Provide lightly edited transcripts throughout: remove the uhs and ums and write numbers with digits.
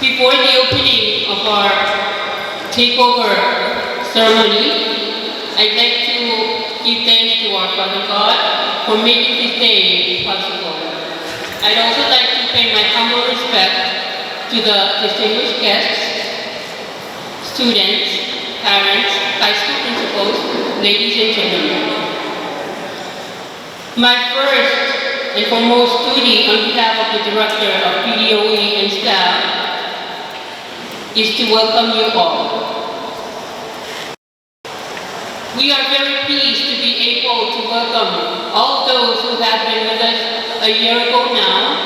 Before the opening of our takeover ceremony, I'd like to give thanks to our Father God for making this day possible. I'd also like to pay my humble respect to the distinguished guests, students, parents, high school principals, ladies and gentlemen. My first and foremost duty on behalf of the Director of PDOE and staff is to welcome you all. We are very pleased to be able to welcome all those who have been with us a year ago now,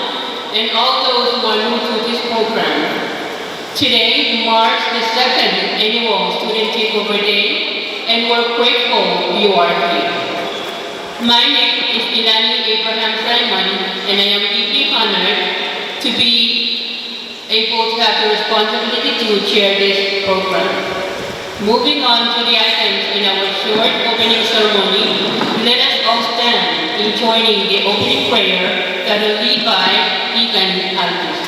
and all those who are new to this program. Today marks the second annual Student Takeover Day, and we're grateful you are here. My name is Ilani Abraham Simon, and I am deeply honored to be able to have the responsibility to chair this program. Moving on to the items in our short opening ceremony, let us all stand in joining the opening prayer that will lead by Deacon Alvis.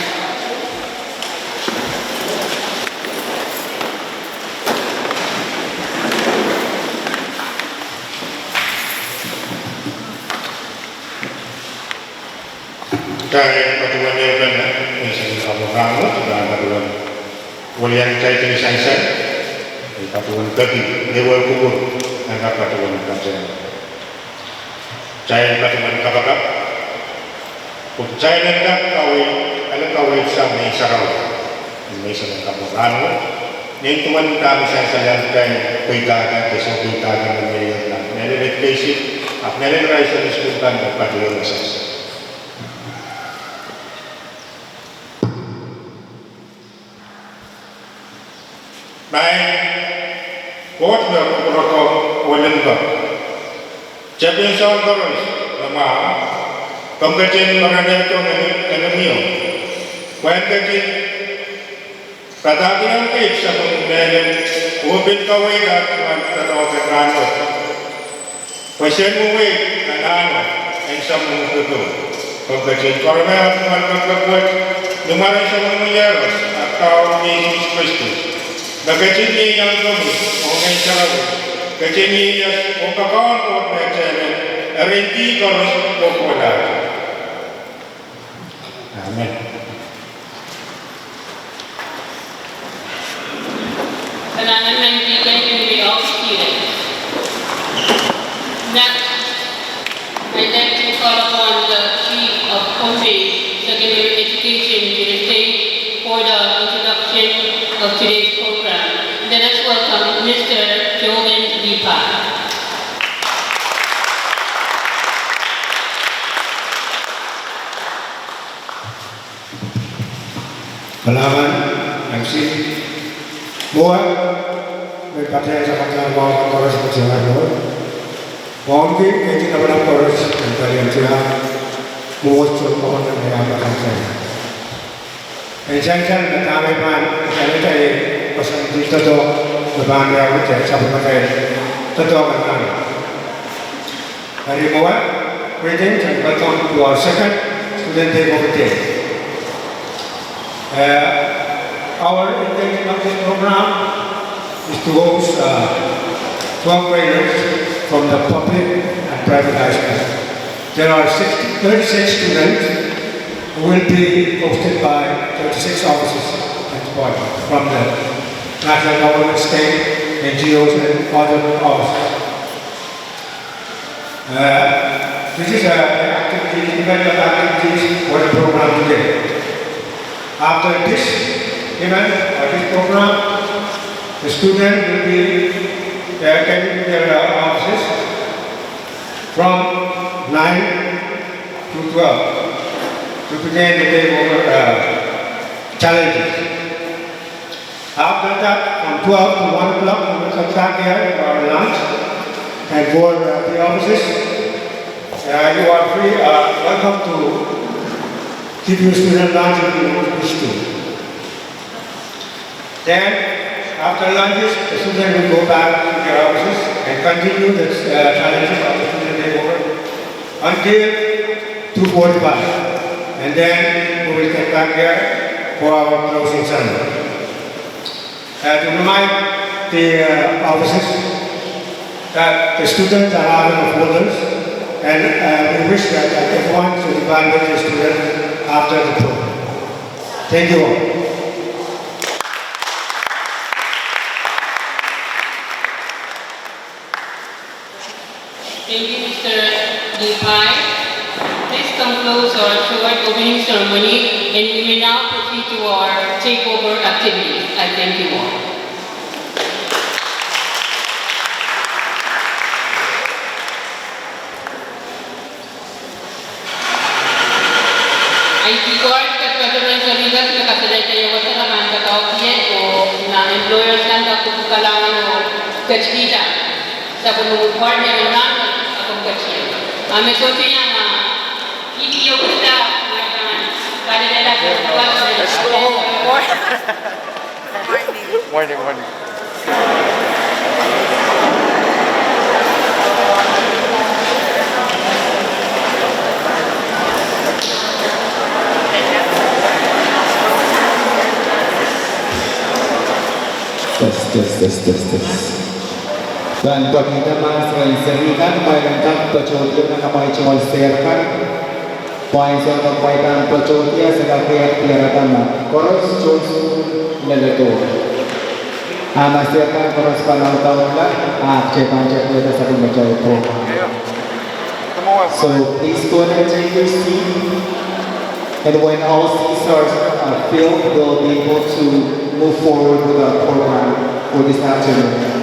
Kaya patuan dia kan, misalnya kamu kamu sudah patuan, walian cai cai sansan, patuan kaki dewa kubur, angkat patuan kansen, cai patuan kabakap, cai nendak kawin, ada kawin sampai sarau, misalnya kamu kamu, ni tuan kami sansan yang cai pitakan, besok pitakan menjadi nele lekasi, nele raisa disebutkan patuan sansan. Baik, buat berprotokol wanita. Jadi soal terus, lama. Pembagian makanan itu enamio. Pembagian pada yang kita sebenarnya ubin kawai dan terlalu terlalu. Pasien muai kanan, ensam musuh. Pembagian korban berbuat lumayan sama menyeros atau Yesus Kristus. Bagajini yang kamu, orang Israel, bagajini yang orang kawan macam renti korus bokola. Amin. Kailangan mantikan yung layout students. Next, I'd like to call upon the Chief of Pohnpei Secondary Education to the stage for the introduction of today's program. Let us welcome Mr. Joven Lipa. Kalaman MC buat berkata sa kanya mga oras ng Senado. Mungkin hindi na walang oras ng kanyang siya buwas sa mga nangyayabang sa kanya. Esensyal na kami man kami tayo pasang dito to berbahagi awal saya sampai tentu akan kami. Hari ini, greetings and welcome to our second Student Takeover Day. Our intention of this program is to host 12 graders from the public and private high school. There are 36 students who will be hosted by 36 officers from the national government, state, NGOs, and other offices. This is an activity, event of activities for the program today. After this event or this program, the student will be attending their offices from 9 to 12 to begin the takeover challenges. After that, from 12 to 1 o'clock, we will come back here for our lunch. And for the offices, you are free, welcome to give your student lunch if you wish to. Then, after lunches, the student will go back to their offices and continue the challenges of the student takeover until 2:45. And then we will get back here for our closing ceremony. To remind the officers that the students are having folders, and we wish that everyone should invite the students after the program. Thank you all. Thank you, Mr. Pohnpei. This concludes our short opening ceremony, and we will now proceed to our takeover activities. I thank you all. Ay tikor kat patuloy sa ligas na kasaday tayo sa naman katawagyan o na employers lang kakukalangan o kachita sa punong partner na akong kachita. Ame sote niya na hindi yung gusta para nila sa Morning. Tes. Dan kita masih seringan bayangkan percutian yang kami cuma share-kan. Poin untuk bayangkan percutian sebagai tiaratan koros josu neleto. Share-kan koros panau-tahun lah. Cepat kita satu mencari program. So please go and take your seat. And when all seats are filled, we'll be able to move forward with our program for this afternoon.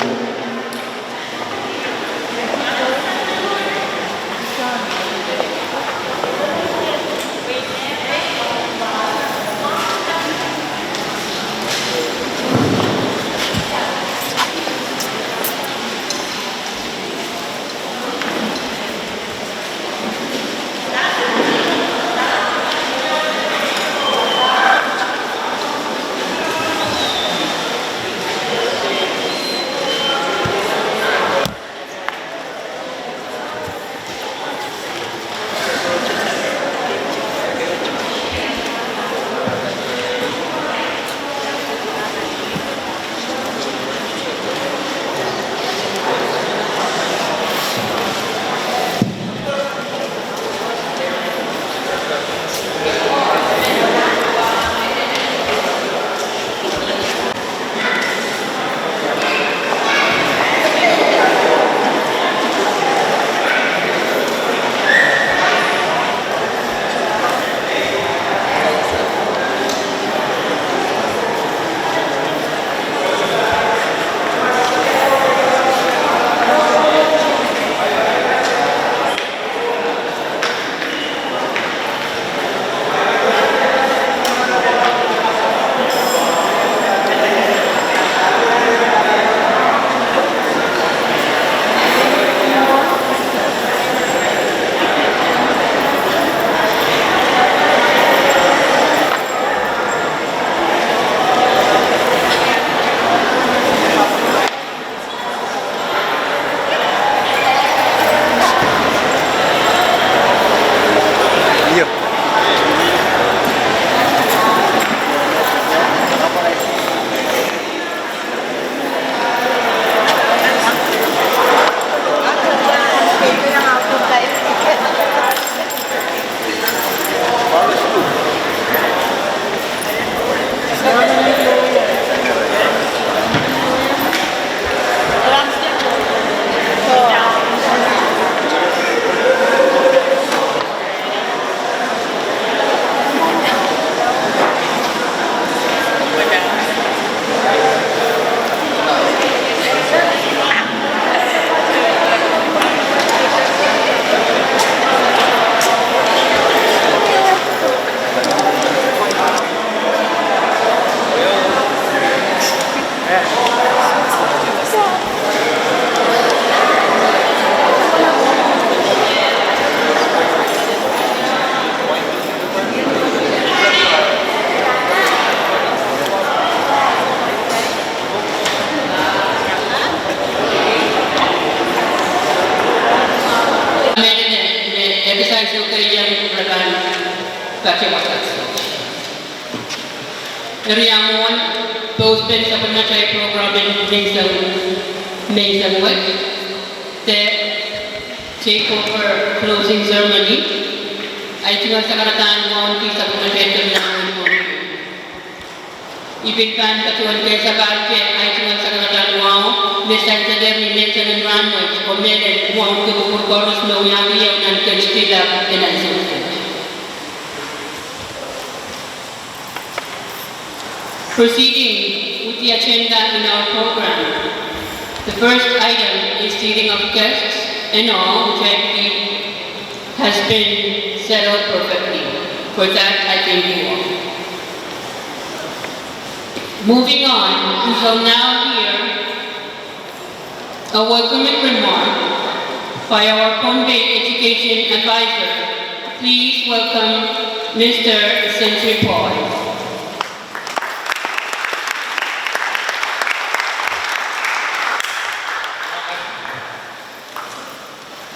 Riamon, those been sa pagmachay program May the Takeover closing ceremony. Ay tinggal sa karataan mo ang sa pagmachay terminal mo. Ibigkan katuan kaya sa barke ay tinggal sa karataan mo. Mr. Tademi mention and runway o mele mo ang kukukuros na uyamiyaw ng kastila and ang Proceeding with the agenda in our program, the first item is seating of guests and all, which I believe has been settled perfectly. For that, I thank you all. Moving on, we shall now hear a welcoming remark by our Pohnpei Education Advisor. Please welcome Mr. Sentry Paul.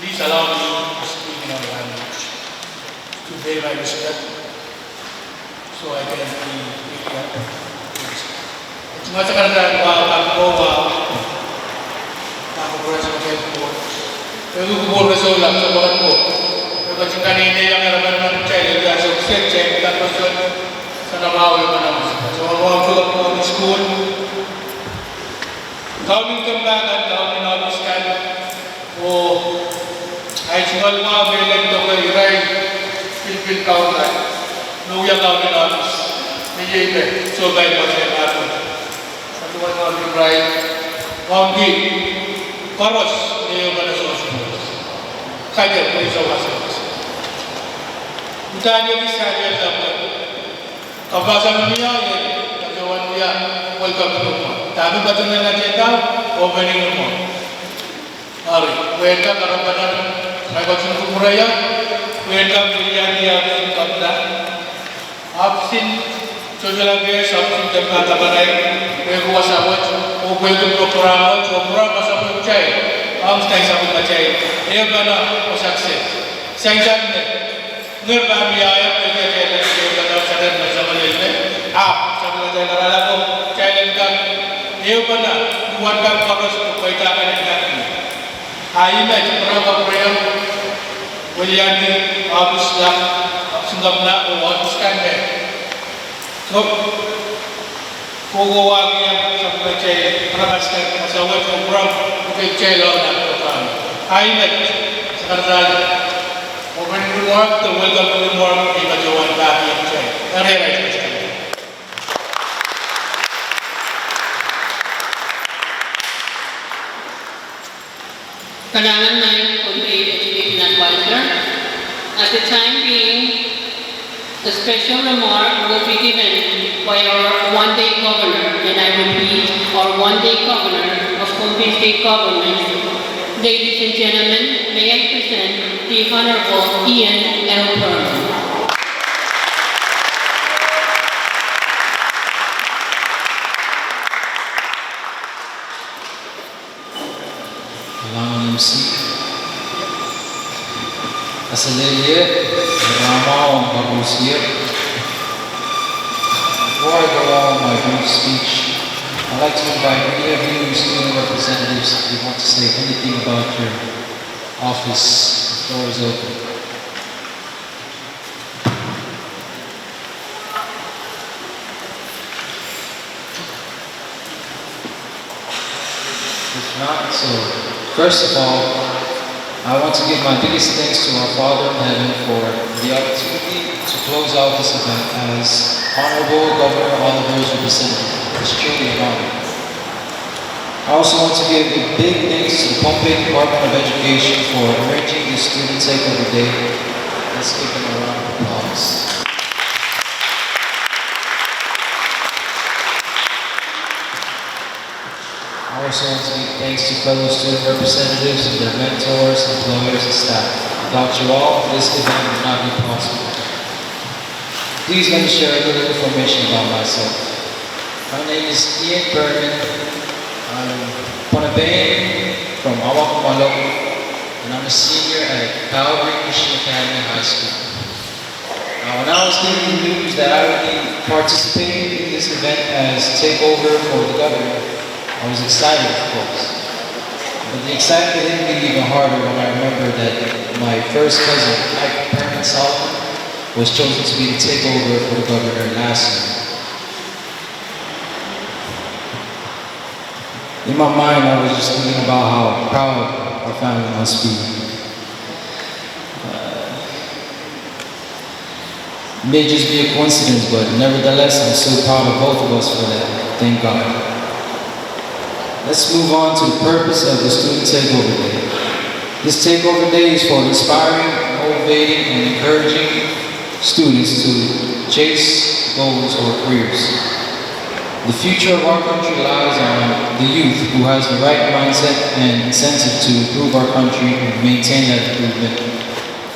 Please allow me to speak in our language, to pay my respect, so I can be picking up. Cuma sekarang aku berasa macam tu. Aku berasa ulang sebuah aku. Kalau jika ini yang ramai cari dia sukses cari tak pasal sana mau yang mana. So aku juga di school. Kau minta dan kau minabiskan. Oh. Ay singal mga belan to kay Ray, Philippine County, Luya County Office, Nijepe, so by Masay Ato. Sa tuwan ng Ray, Wanggi, Koros, niyo ba na sa ospital? Kaya po sa ospital. Bukan yung isa niya dapat. Kapasan niya, kasawan niya, welcome to mo. Tabi ba ito na natin daw? Opening mo. Ari, welcome karapanan. May bagsong kumuraya, welcome biryani absin kapda. Absin, sojalage, absin kapda tabanay, wego wasawat, o wego prokurawat, o pura masapag chay, ang stay sa mga chay. Iyo ba na o success? Siyang ne, nirba miyaya, pwede chay na siya ka daw sa rin sa Malaysia. Sa mga chay narala ko, chay lang ka. Iyo ba na, buwan kang paros kung paita ka ng natin. Ayin na, berapa proyek Williani habis dah sunggap nak habiskan deh. So, kogo wagi yang sampai cai perabaskan masawat program untuk cai lawan program. Ayin na, sekarang opening remark, the welcome remark di bacawan kami yang cai. Area Kanangan na yung Pohnpei Education Advisor. At the time being, a special remark will be given by our one-day governor, and I repeat, our one-day governor of Pohnpei State Government. Ladies and gentlemen, may I present the Honorable Ian L. Byrne. Asalnya, ramah bagus ya. Before I go on my brief speech, I'd like to invite any of you student representatives if you want to say anything about your office. The floor is open. If not, so first of all, I want to give my biggest thanks to our Father in Heaven for the opportunity to close out this event as Honorable Governor Oliver's representative. It's truly an honor. I also want to give a big thanks to the Pohnpei Department of Education for arranging this student takeover day. Let's give them a round of applause. I also want to give thanks to fellow student representatives and their mentors, employers, and staff. Without you all, this event would not be possible. Please let me share a little information about myself. My name is Ian Berman. I'm Pohnpei from Awak-Malok, and I'm a senior at Calvary Christian Academy High School. When I was given the news that I would be participating in this event as Takeover for the governor, I was excited, of course. But the excitement hit me even harder when I remembered that my first cousin, Pohnpei Solomon, was chosen to be the Takeover for the governor last year. In my mind, I was just thinking about how proud our family must be. It may just be a coincidence, but nevertheless, I'm so proud of both of us for that. Thank God. Let's move on to the purpose of the Student Takeover Day. This Takeover Day is for inspiring, motivating, and encouraging students to chase goals or careers. The future of our country lies on the youth who has the right mindset and incentive to improve our country and maintain that improvement.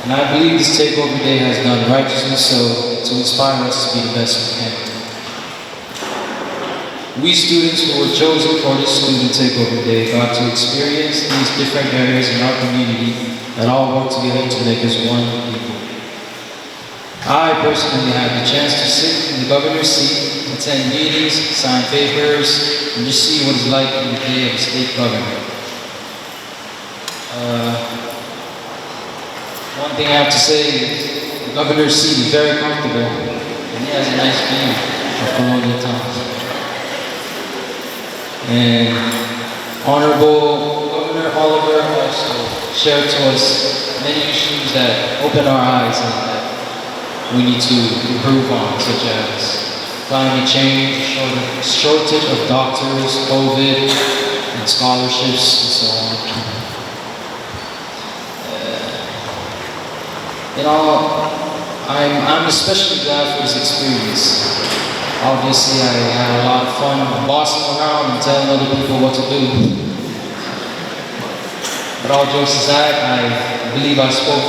And I believe this Takeover Day has done righteously so to inspire us to be the best we can. We students who were chosen for this Student Takeover Day got to experience these different areas in our community that all work together to make us one people. I personally had the chance to sit in the governor's seat, attend meetings, sign papers, and just see what it's like in the day of a state governor. One thing I have to say is the governor's seat is very comfortable and he has a nice view of colonial times. And Honorable Governor Oliver also shared to us many issues that open our eyes and that we need to improve on, such as climate change, shortage of doctors, COVID, and scholarships, and so on. I'm especially glad for his experience. Obviously, I had a lot of fun bossing around and telling other people what to do. But all jokes aside, I believe I speak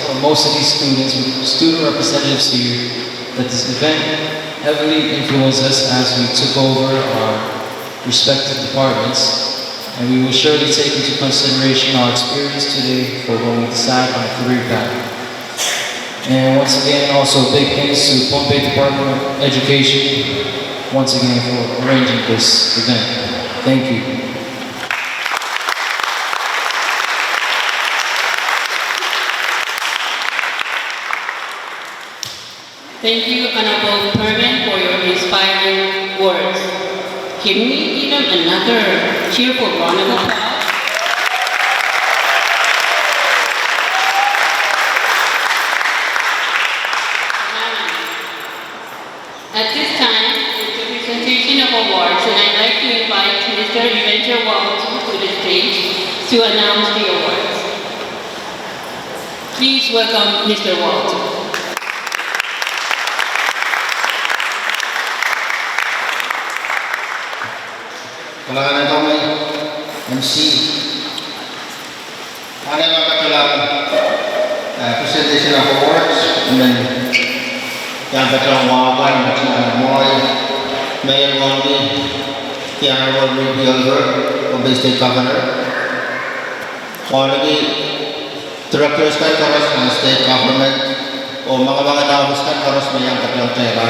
for most of these students, with student representatives here, that this event heavily influenced us as we took over our respective departments, and we will surely take into consideration our experience today for when we decide on a career path. And once again, also big thanks to Pohnpei Department of Education, once again for arranging this event. Thank you. Thank you, Honorable Perman, for your inspiring words. Can we give him another cheerful round of applause? At this time, it's the presentation of awards, and I'd like to invite Mr. Evander Walt to the stage to announce the awards. Please welcome Mr. Walt. Kailangan ito may MC. Ano yung katulang presentation of awards, and then yang katulang wawagan, Mr. Moy, Mayor Wandi, the Honorable Ruby Oliver, Pohnpei State Governor, lagi directors kan karos ng state government, o mga naubos kan karos may yang katulang tayo.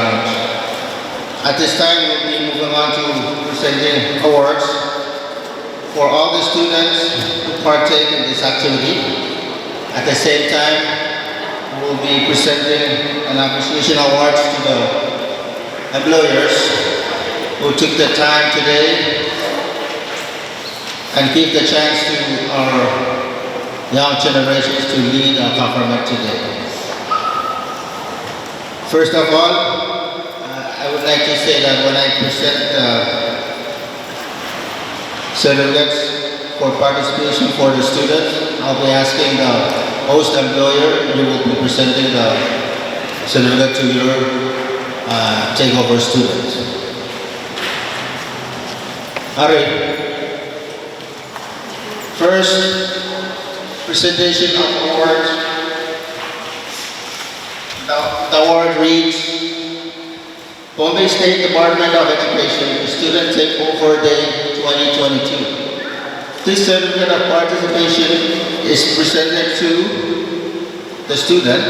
At this time, we'll be moving on to presenting awards for all the students who partake in this activity. At the same time, we'll be presenting an appreciation award to the employers who took the time today and give the chance to our young generations to lead our government today. First of all, I would like to say that when I present certificates for participation for the students, I'll be asking the host employer, you will be presenting the certificate to your takeover students. Alright. First, presentation of awards. The award reads, Pohnpei State Department of Education Student Takeover Day 2022. This certificate of participation is presented to the student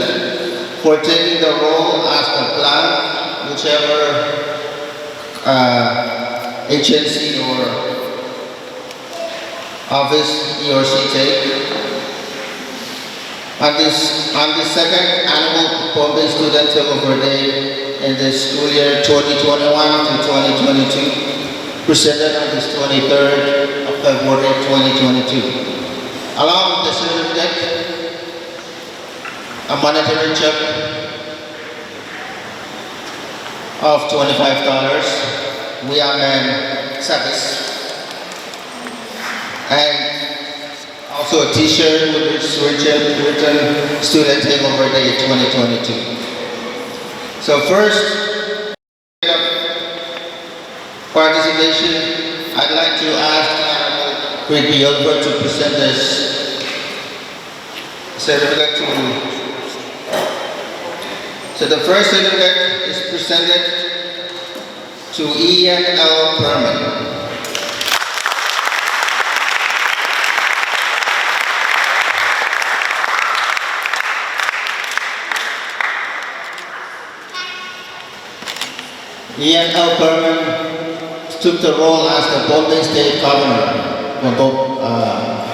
for taking the role as the plan, whichever agency or office he or she take. On the second annual Pohnpei Student Takeover Day in the school year 2021 to 2022, presented on this 23rd of February 2022. Along with the certificate, a monetary check of $25, we are service, and also a t-shirt with its written Student Takeover Day 2022. So first, participation, I'd like to ask Great Bielfer to present this certificate to. So the first certificate is presented to Ian L. Perman. Ian L. Perman took the role as the Pohnpei State Governor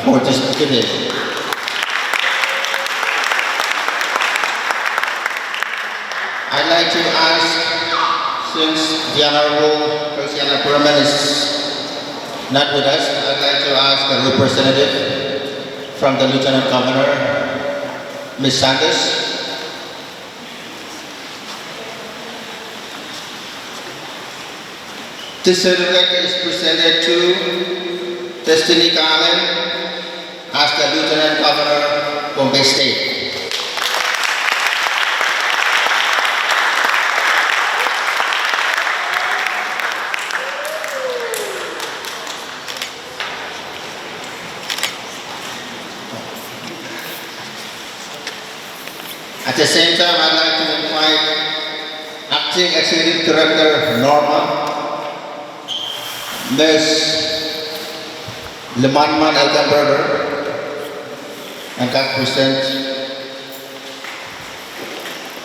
for this today. I'd like to ask, since the Honorable Ian Perman is not with us, I'd like to ask a representative from the Lieutenant Governor, Ms. Sanders. This certificate is presented to Destiny Carlin as the Lieutenant Governor, Pohnpei State. At the same time, I'd like to invite Acting Executive Director Norma, Ms. Lemanman Elkenberger, and can present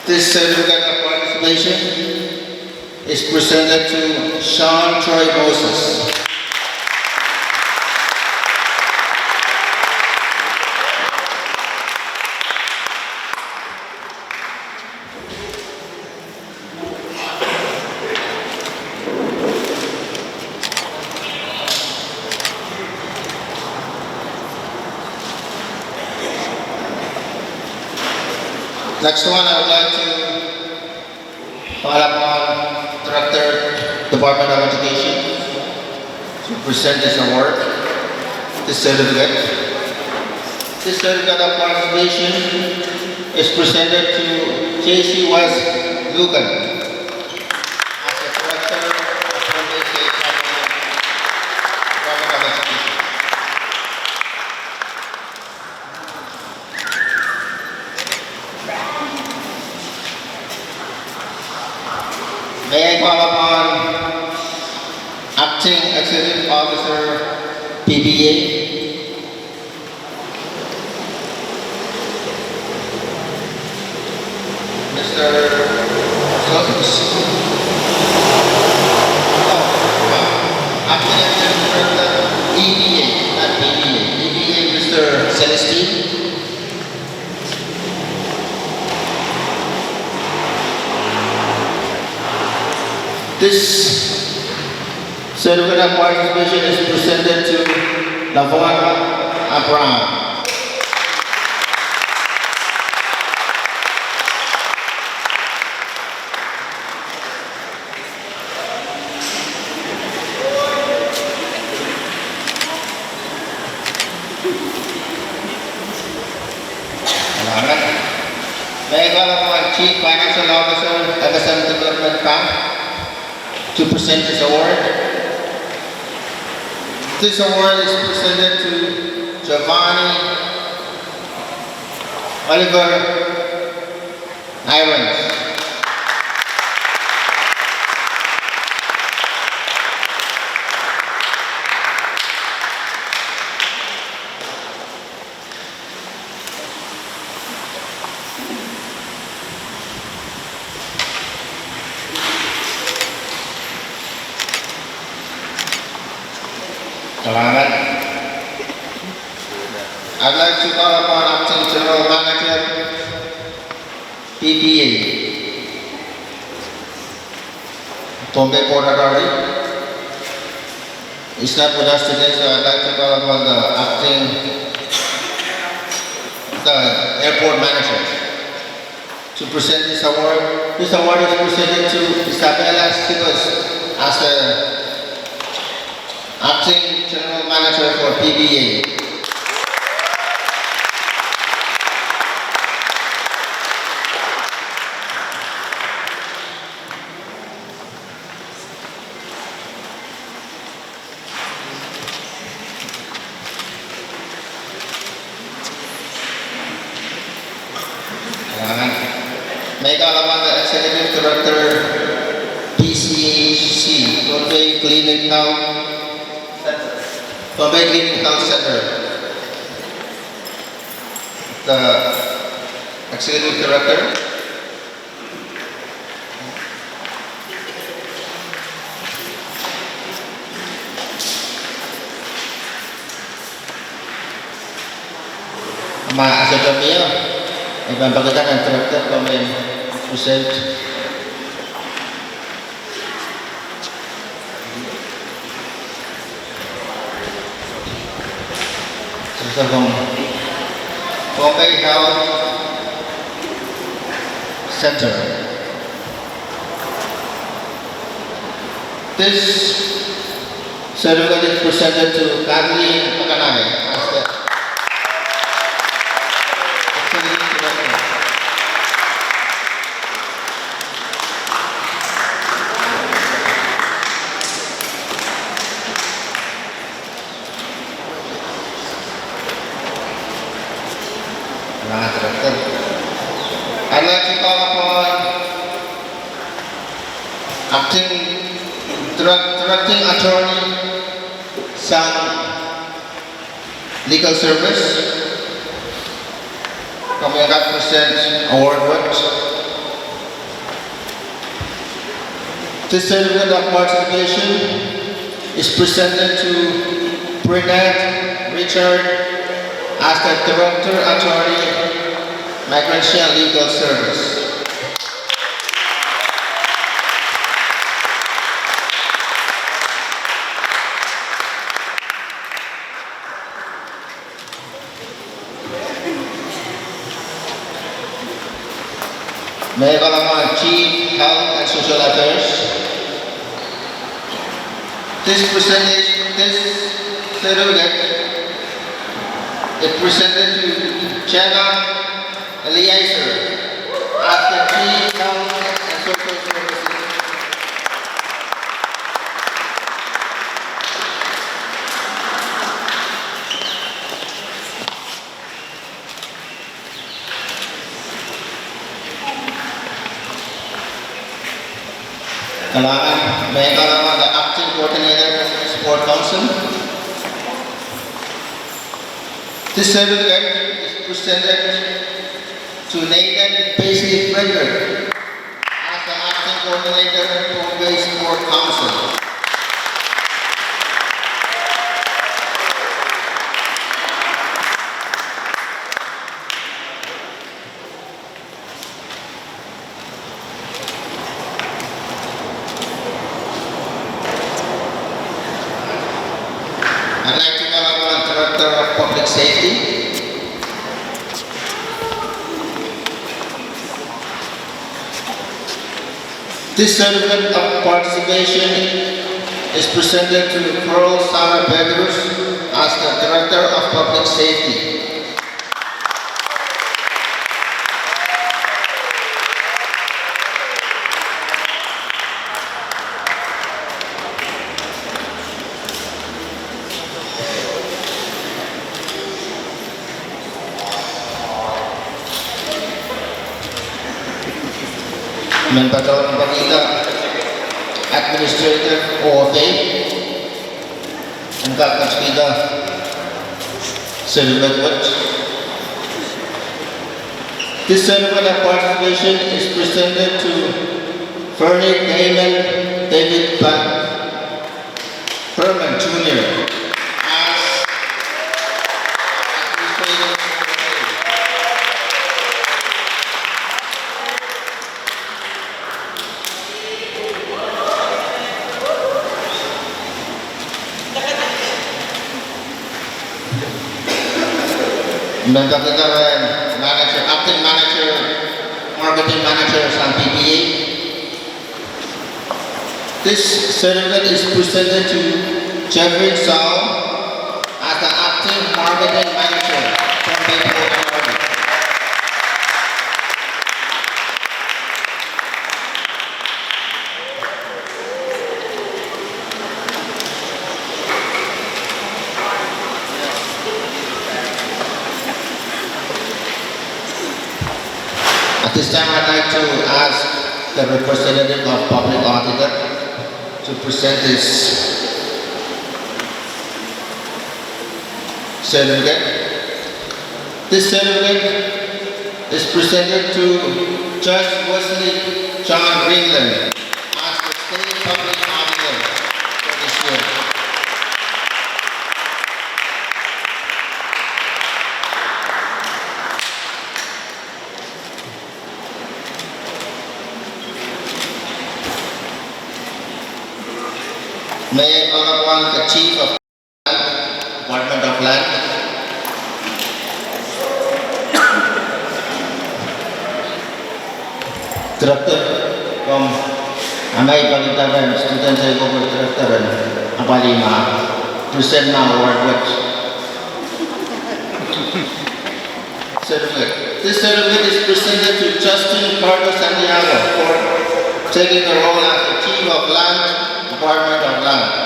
this certificate of participation is presented to Sean Troy Moses. Next one, I would like to call upon Director, Department of Education, to present this award, this certificate. This certificate of participation is presented to J.C. West Lugan as the Director of Pohnpei State Department of Education. May I call upon Acting Executive Officer, PBA, Mr. Acting Executive Director, EBA, not PBA, EBA, Mr. Celestine. This certificate of participation is presented to Lavon Abraham. May I call upon Chief Financial Officer, Agasan Development Bank, to present this award. This award is presented to Giovanni Oliver Irons. Salamat. I'd like to call upon Acting General Manager, PPA, Pohnpei Port Authority. He's not with us today, so I'd like to call upon the airport manager to present this award. This award is presented to Isabella Sivas as the Acting General Manager for PBA. May kalaman the Executive Director, PCC, Pohnpei Clinical Center. The Executive Director. Maasal kami ya. Ipampagatan ang director kami present. Sa Pohnpei Health Center. This certificate is presented to Kathleen Pakanay as the Executive Director. I'd like to call upon Acting Directing Attorney, Sang Legal Service. Kami akan present award what? This certificate of participation is presented to Bernard Richard as the Director Attorney, Migration and Legal Service. May kalaman Chief Health and Social Affairs. This certificate is presented to Jenna Eliezer as the Chief Health and Social Services. May kalaman the Acting Coordinator of the Sport Council. This certificate is presented to Nathan Paisley Frederick as the Acting Coordinator of the Pohnpei Sport Council. I'd like to call upon the Director of Public Safety. This certificate of participation is presented to Pearl Sarah Bedros as the Director of Public Safety. Menpatawan Pagita, Administrator OFA, and Kakashkida, Certificate. This certificate of participation is presented to Fernie Damon David Herman Jr. Member kita rin, manager, acting manager, marketing manager sa PBA. This certificate is presented to Jeffrey Sao as the acting marketing manager from Takeover. At this time, I'd like to ask the representative of Public Auditor to present this certificate. This certificate is presented to Judge Wesley John Greenland as the State Public Auditor for this year. May I call upon the Chief of Department of Land. Director from Amay Pagitaran, Student Takeover Director, Apalima, present now award with certificate. This certificate is presented to Justin Carlos Santiago for taking the role as the Chief of Land, Department of Land.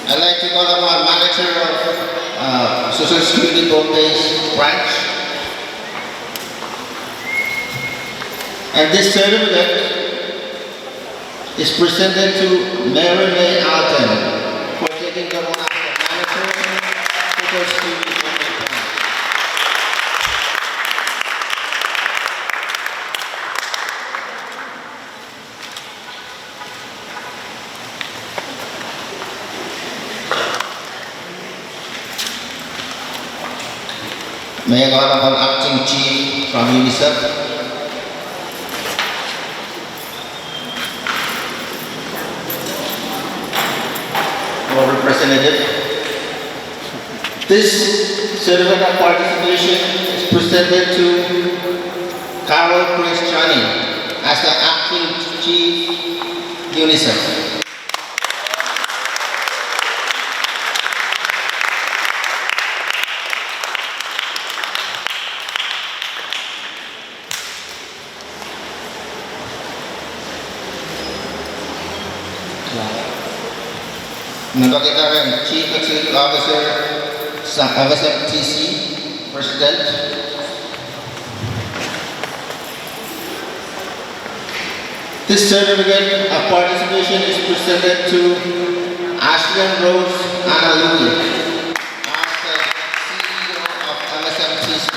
I'd like to call upon manager of Social Security Pohnpei branch. And this certificate is presented to Mary May Alton for taking the role as the manager of Social Security Pohnpei branch. May I call upon acting chief from UNICEF. Or representative. This certificate of participation is presented to Carol Christiani as the acting chief UNICEF. Member kita rin, Chief Executive Officer sa MSMTC, President. This certificate of participation is presented to Ashlyn Rose Anna Louie as the CEO of MSMTC.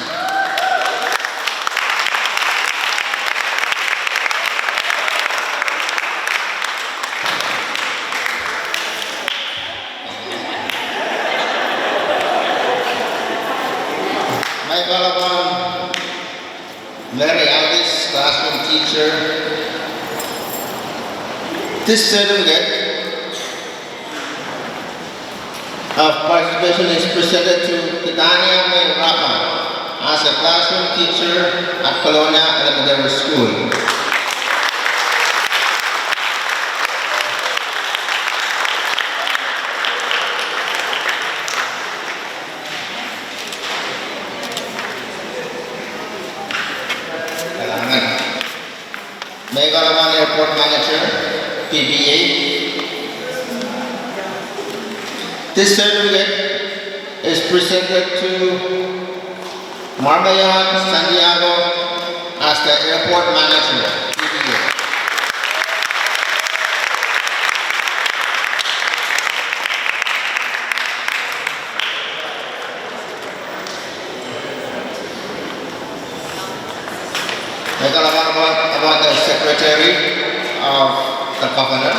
May call upon Mary Alice, classroom teacher. This certificate of participation is presented to Titania May Rapa as a classroom teacher at Colonia Elementary School. May call upon airport manager, PBA. This certificate is presented to Marmayan Santiago as the airport manager, PBA. May call about the secretary of the governor.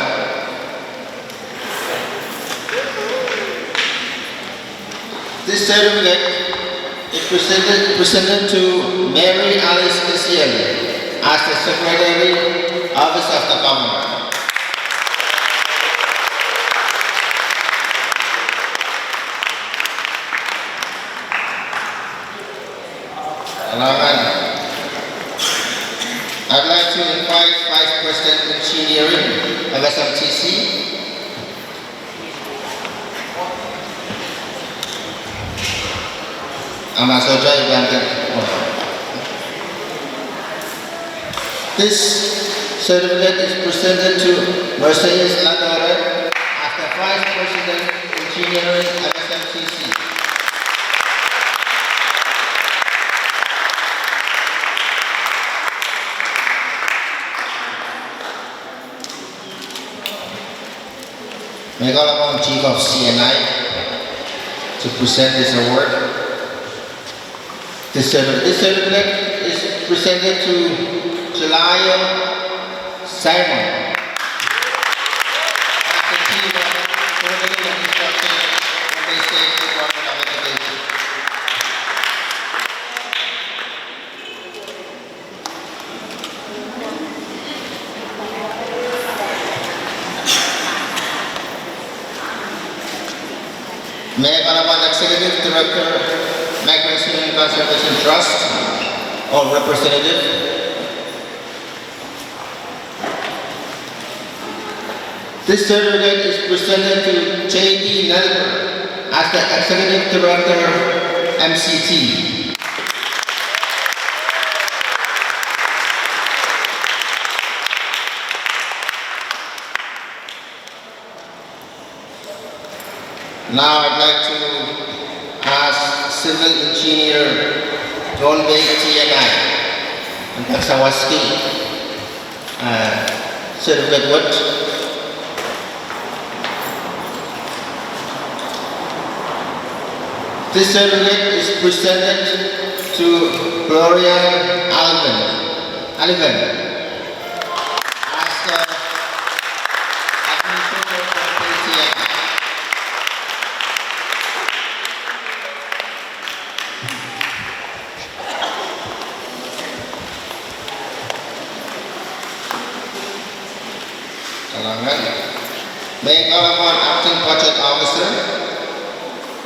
This certificate is presented to Mary Alice Kisiel as the Secretary, Office of the Governor. I'd like to invite Vice President Engineering of SMTC, Amasoja Ibangan. This certificate is presented to Mercedes Ladore as the Vice President Engineering of SMTC. May I call upon Chief of CNI to present this award. This certificate is presented to Jelayo Simon as the Chief of Coordinating and Instruction from the State Department of Education. May I call upon Executive Director, Migration and Conservation Trust, or representative. This certificate is presented to J.D. Nelker as the Executive Director, MCT. Now I'd like to ask Civil Engineer Pohnpei TNI and Taksawaski certificate what? This certificate is presented to Gloria Alvin as the Administrator of TNI. May I call upon Acting Project Officer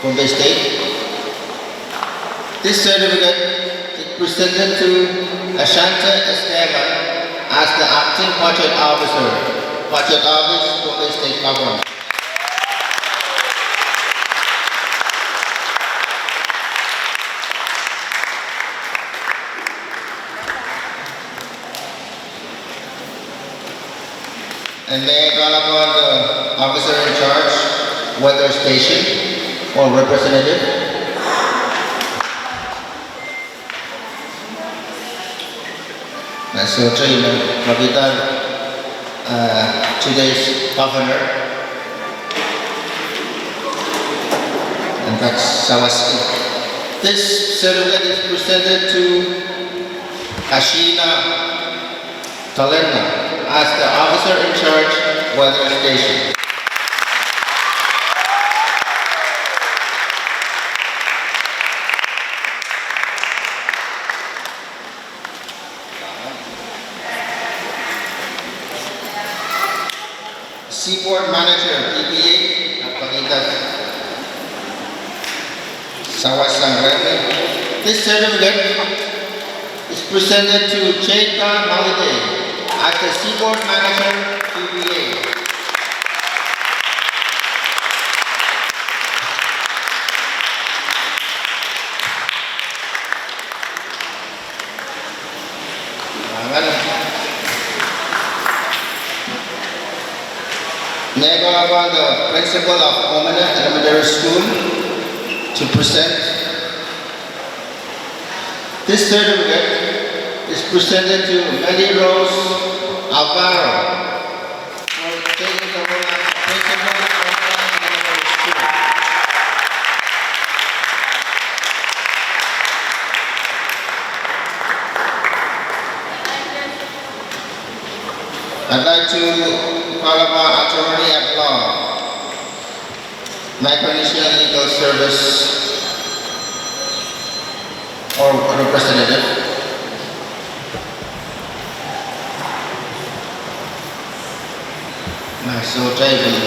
from the state. This certificate is presented to Ashante Esteban as the Acting Project Officer, Project Office from the state government. And may I call upon the officer in charge, weather station, or representative. So, today's governor, and that's Sawaski. This certificate is presented to Ashina Talena as the officer in charge, weather station. Seaport Manager, DPA, Napagitas Sawasang Remy. This certificate is presented to Chetan Holiday as the Seaport Manager, DPA. May I call upon the principal of Omana Elementary School to present. This certificate is presented to Melly Rose Alvaro for taking the role as principal of Omana Elementary School. I'd like to call upon Attorney at Law, Micronesia Legal Service, or representative. So David.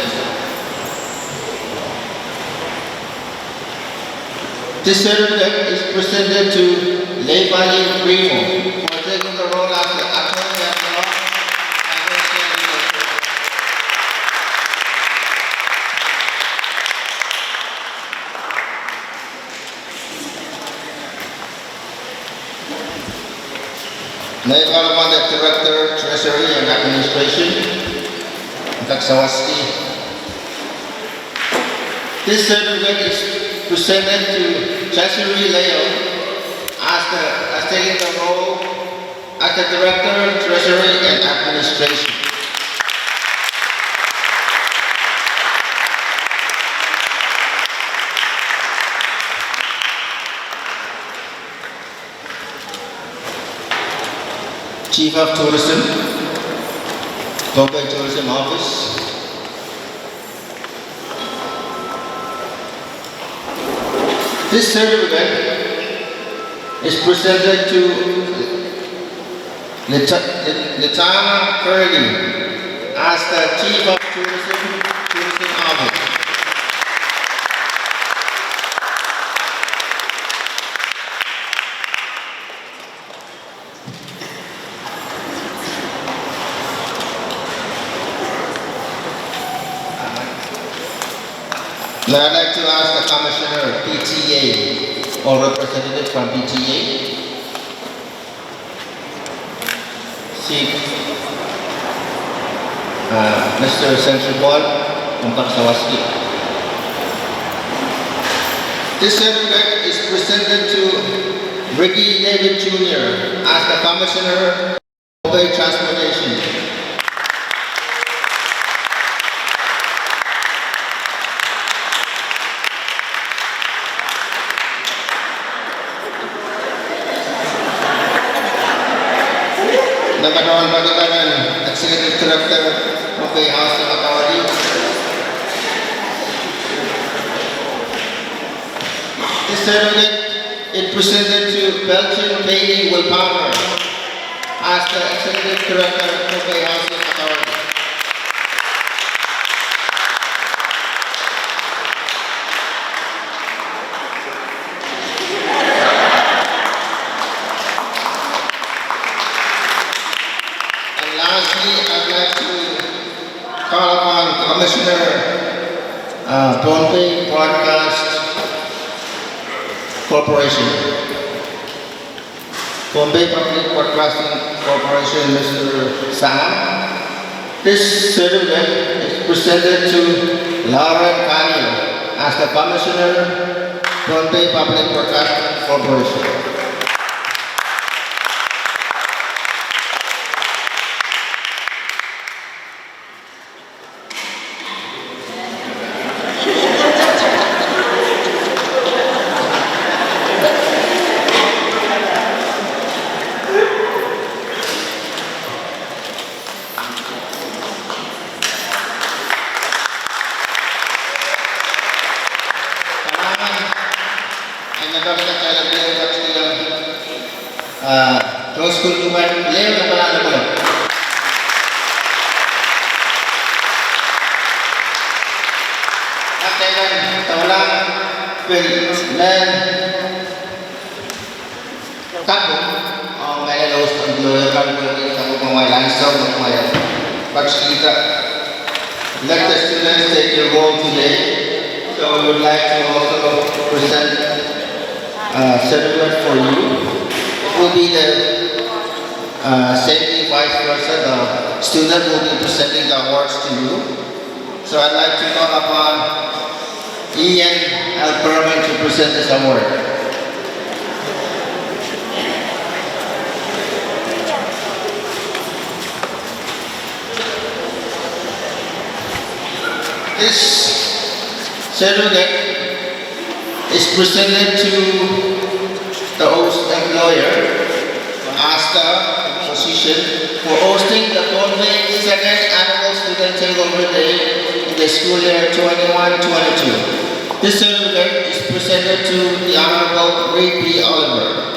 This certificate is presented to Leibali Primo for taking the role as the Attorney at Law and Western Leadership. Leibali the Director, Treasury and Administration, Taksawaski. This certificate is presented to Treasury Leo as taking the role as the Director, Treasury and Administration. Chief of Tourism, Pohnpei Tourism Office. This certificate is presented to Letana Curly as the Chief of Tourism Office. Now I'd like to ask the Commissioner, PTA, or representative from PTA. See, Mr. Central from Taksawaski. This certificate is presented to Ricky David Jr. as the Commissioner of Pohnpei Transportation. Nagkaroon pa kita ng Executive Director ng Pohnpei House ng Makawali. This certificate is presented to Belgian Bailey Willpower as the Executive Director of Pohnpei House ng Makawali. Call upon Commissioner Pohnpei Broadcast Corporation. Pohnpei Public Broadcasting Corporation, Mr. Sam. This certificate is presented to Lauren Canio as the Commissioner, Pohnpei Public Broadcasting Corporation. Terus kunjungan beliau ke Belanda pula. Katakan taulang dan takut orang lain harus mengeluarkan beliau takut mengawal langsung mengawal. Bagi kita, let the students take your role today. So we would like to also present a certificate for you. It will be the same vice versa. The student will be presenting the awards to you. So I'd like to call upon Ian L. Berman to present this award. This certificate is presented to the host employer as the position for hosting the Pohnpei second annual student takeover day in the school year 21-22. This certificate is presented to the Honorable Ray P. Oliver.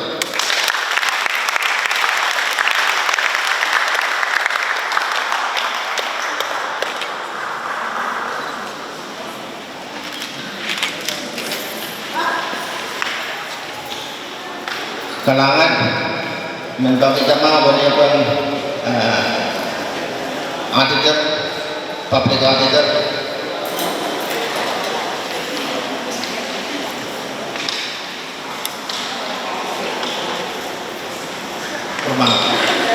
kalangan membagi tema boleh pun auditor, public auditor.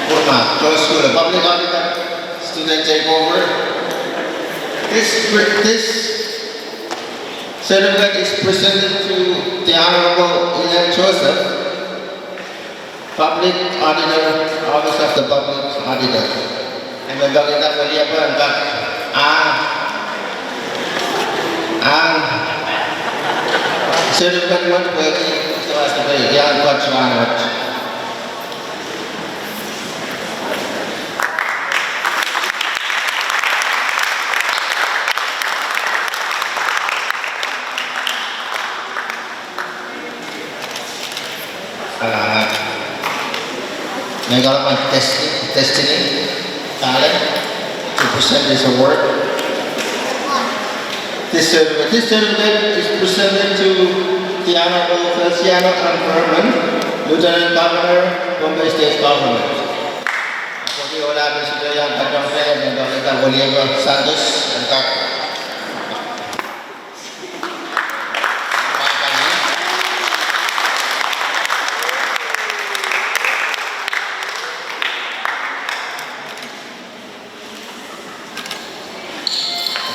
Purma, close school, public auditor, student takeover. This certificate is presented to the Honorable Ilan Joseph, Public Auditor, Office of the Public Auditor. And kita boleh apa angkat certificate buat bagi sesuatu yang buat semangat. Negara testing talent to present this award. This certificate is presented to the Honorable Feliciano Anverman, Lieutenant Governor, Pohnpei State Government. Jadi wala sudah yang kadang saya dan kita boleh Santos angkat.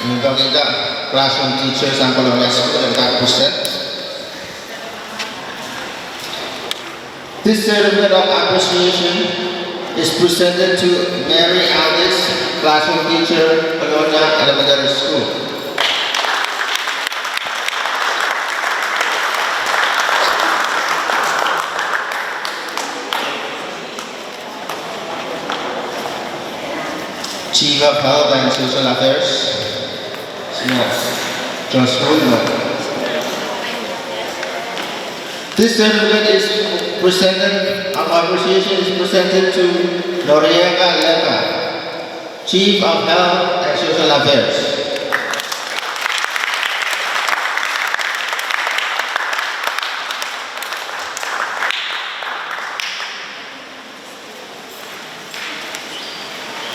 Untuk kita classroom teachers ang Colonial School ang present. This certificate of appreciation is presented to Mary Alice, classroom teacher, Colonial Elementary School. Chief of Health and Social Affairs, Josh Woodman. This certificate is presented, of appreciation is presented to Noriega Leka, Chief of Health and Social Affairs.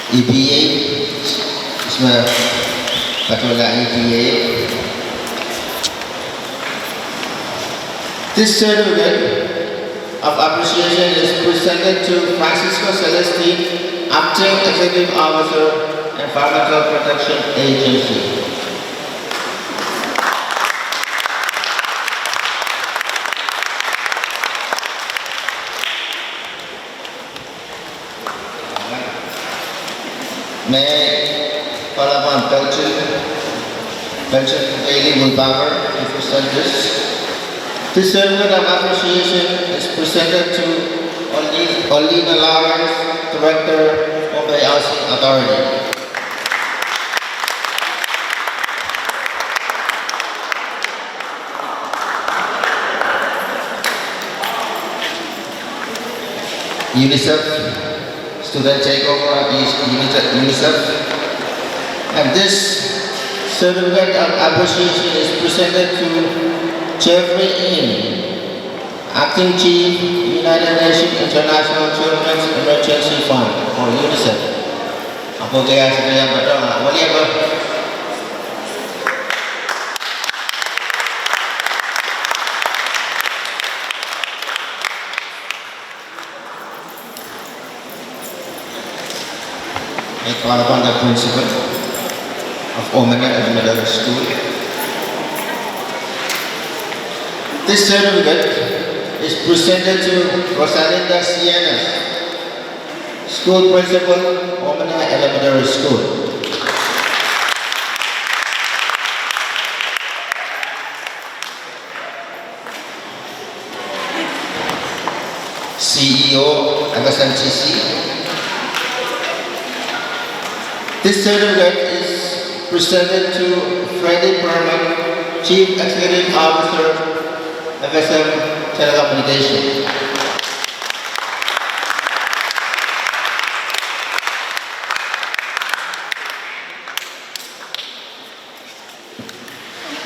EPA, Patola EPA. This certificate of appreciation is presented to Francisco Celestine, Acting Executive Officer, Environmental Protection Agency. May Palawan Belgian Daily Willpower to present this. This certificate of appreciation is presented to Olina Lawrence, Director of the Housing Authority. UNICEF, student takeover at UNICEF. And this certificate of appreciation is presented to Jeffrey In, Acting Chief, United Nations International Children's Emergency Fund, or UNICEF. Apa kaya yang betul? Boleh apa? Kepala the Principal of Omega Elementary School. This certificate is presented to Rosalinda Sienas, School Principal, Omega Elementary School. CEO, FSMCC. This certificate is presented to Freddie Berman, Chief Executive Officer, FSM Telecommunication.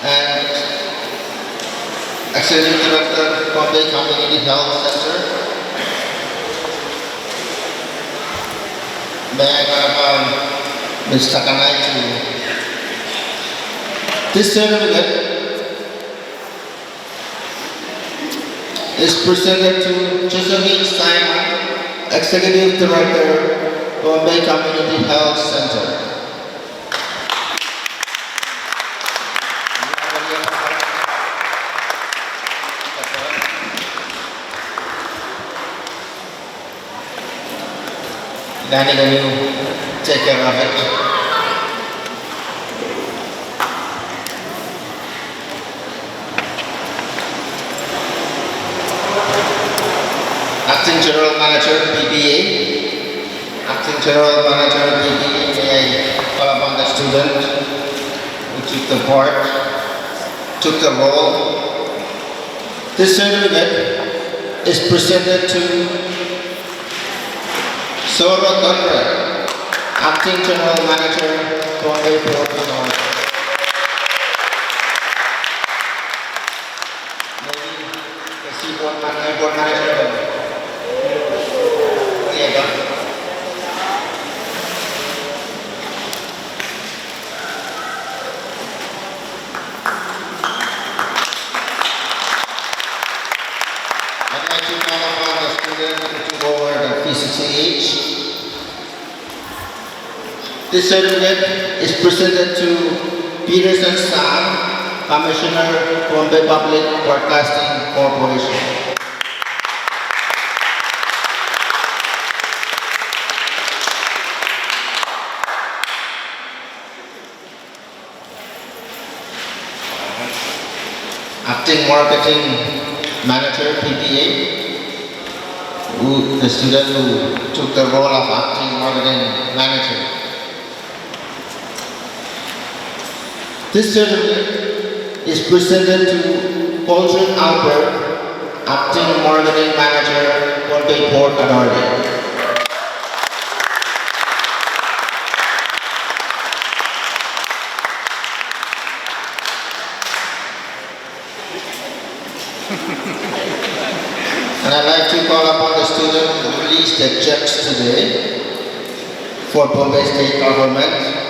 And Executive Director, Pohnpei Community Health Center, may I welcome Mr. Kanai to this certificate is presented to Josephine Simon, Executive Director, Pohnpei Community Health Center. Danny, can you take care of it? Acting General Manager, PPA. Acting General Manager, PPA, may I call upon the student who took the part, took the role. This certificate is presented to Soro Tondre, Acting General Manager, Pohnpei Port Authority. Board Manager. I'd like to call upon the student to go over the PCCH. This certificate is presented to Peterson Sam, Commissioner, Pohnpei Public Broadcasting Corporation. Acting Marketing Manager, PPA, the student who took the role of Acting Marketing Manager. This certificate is presented to Paulson Albert, Acting Marketing Manager, Pohnpei Port Authority. And I'd like to call upon the student who released the checks today for Pohnpei State Government.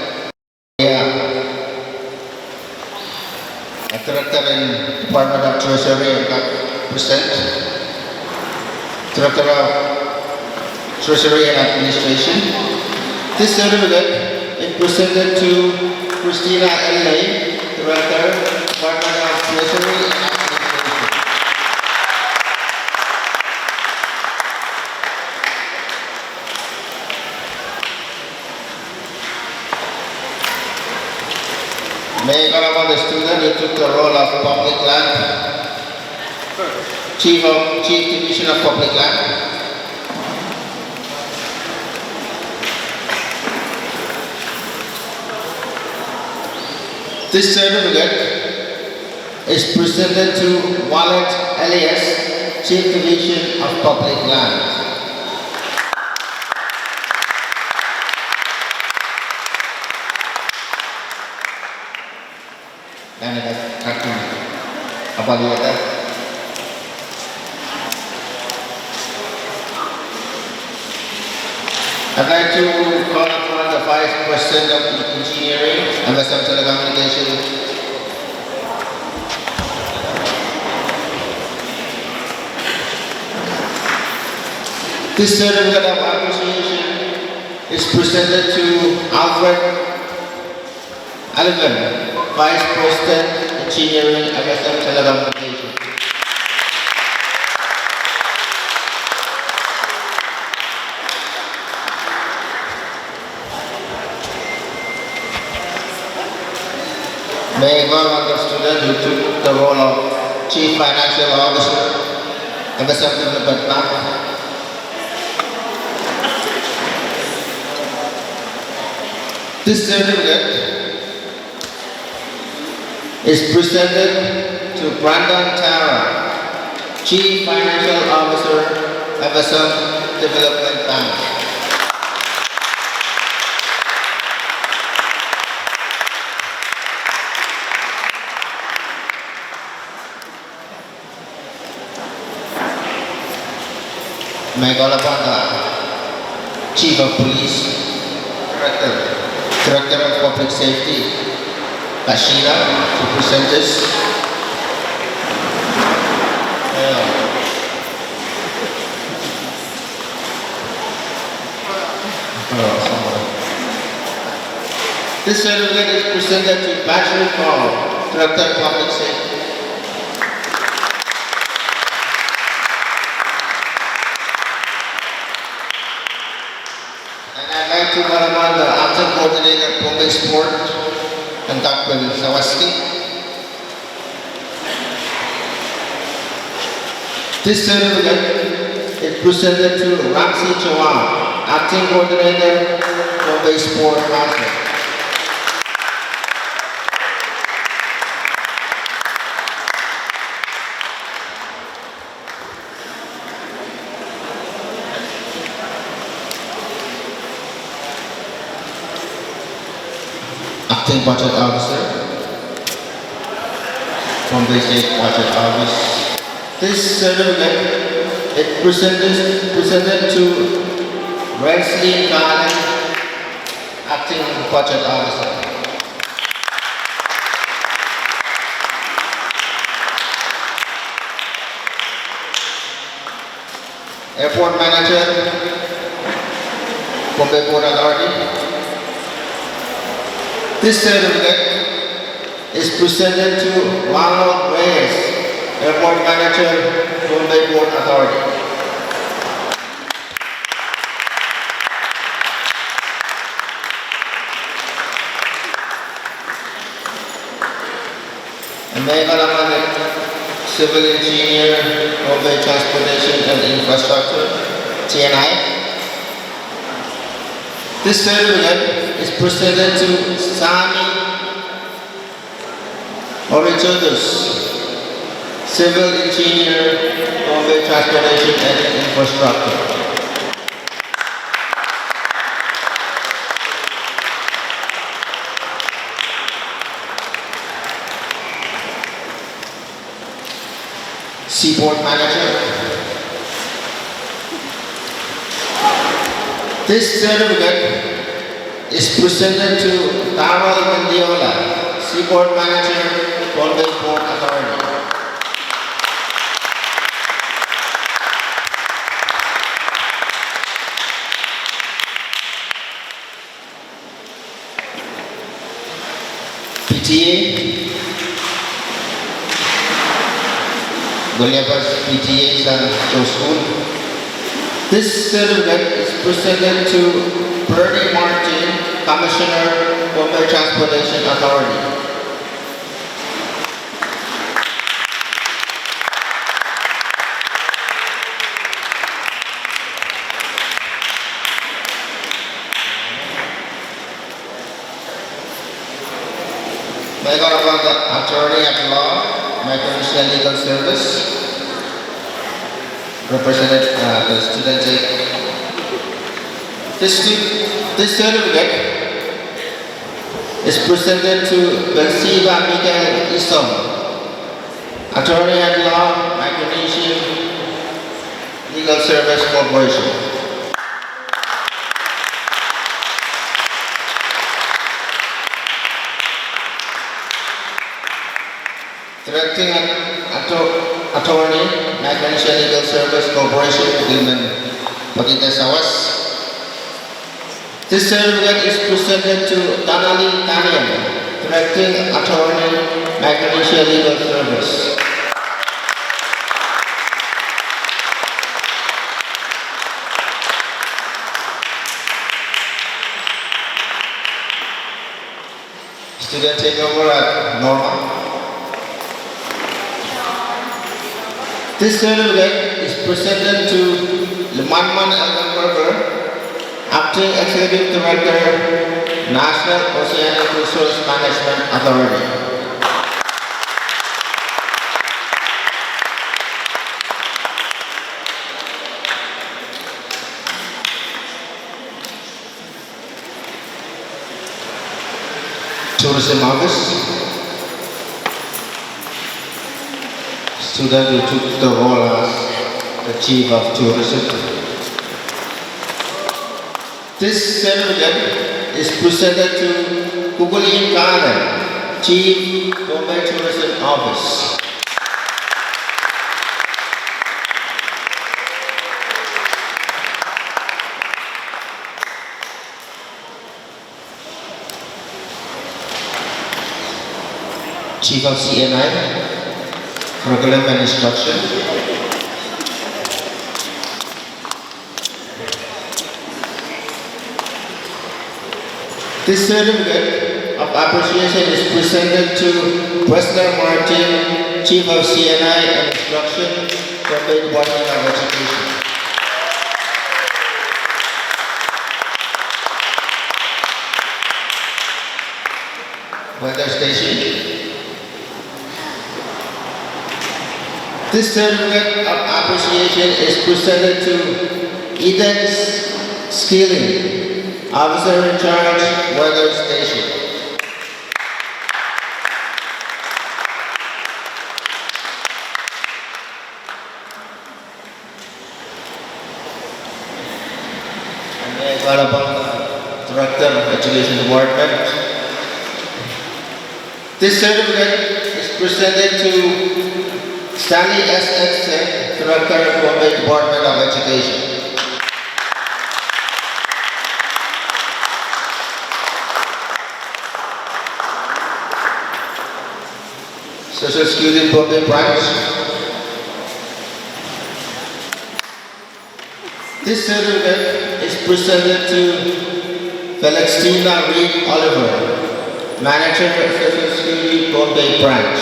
Director in Department of Treasury and Present, Director of Treasury and Administration. This certificate is presented to Christina L.A., Director, Department of Treasury and Administration. May I call upon the student who took the role of Public Land, Chief Division of Public Land. This certificate is presented to Wallet Elias, Chief Division of Public Land. Dan ada kaki apa lihat? I'd like to call upon the Vice President of Engineering and the Telecommunication. This certificate of appreciation is presented to Alfred Allen, Vice President, Engineering, MSM Telecommunication. May I call on the student who took the role of Chief Financial Officer, MSM Development Bank. This certificate is presented to Brandon Tara, Chief Financial Officer, MSM Development Bank. May I call upon the Chief of Police, Director of Public Safety, Kashina, to present this. This certificate is presented to Bachelor Paul, Director of Public Safety. And I'd like to call upon the acting coordinator of Pohnpei Sport, and Dr. Sawaski. This certificate is presented to Ramsey Chawang, acting coordinator of Pohnpei Sport Master. Acting Budget Officer, Pohnpei State Budget Office. This certificate is presented to Wesley Garland, Acting Budget Officer. Airport Manager, Pohnpei Port Authority. This certificate is presented to Ronald Reyes, Airport Manager, Pohnpei Port Authority. And may I Civil Engineer, Pohnpei Transportation and Infrastructure, TNI. This certificate is presented to Sami Orichodus, Civil Engineer, Pohnpei Transportation and Infrastructure. Seaport Manager. This certificate is presented to Carol Mendiola, Seaport Manager, Pohnpei Port Authority. PTA, Goliath's PTA San School. This certificate is presented to Bernie Martin, Commissioner, Pohnpei Transportation Authority. May I call upon the Attorney at Law, Micronesia Legal Service, represented the student. This certificate is presented to Belsiba Miguel Isom, Attorney at Law, Micronesia Legal Service Corporation. Directing Attorney, Micronesia Legal Service Corporation, Gilman Pakitas Awas. This certificate is presented to Donnelly Tanian, Directing Attorney, Micronesia Legal Service. Student takeover at Norma. This certificate is presented to Limanman Eldenberger, Acting Executive Director, National Oceanic Resource Management Authority. Tourism Office. Student who took the role as the Chief of Tourism. This certificate is presented to Kukulin Karen, Chief Pohnpei Tourism Office. Chief of CNI, Curriculum and Instruction. This certificate of appreciation is presented to President Martin, Chief of CNI and Instruction, Pohnpei Department of Education. Weather station. This certificate of appreciation is presented to Eden Skilling, Officer in Charge, Weather Station. Director of Education Department. This certificate is presented to Stanley S. Edson, Director of Pohnpei Department of Education. Social Security Pohnpei Branch. This certificate is presented to Felixtina Reed Oliver, Manager of Social Security Pohnpei Branch.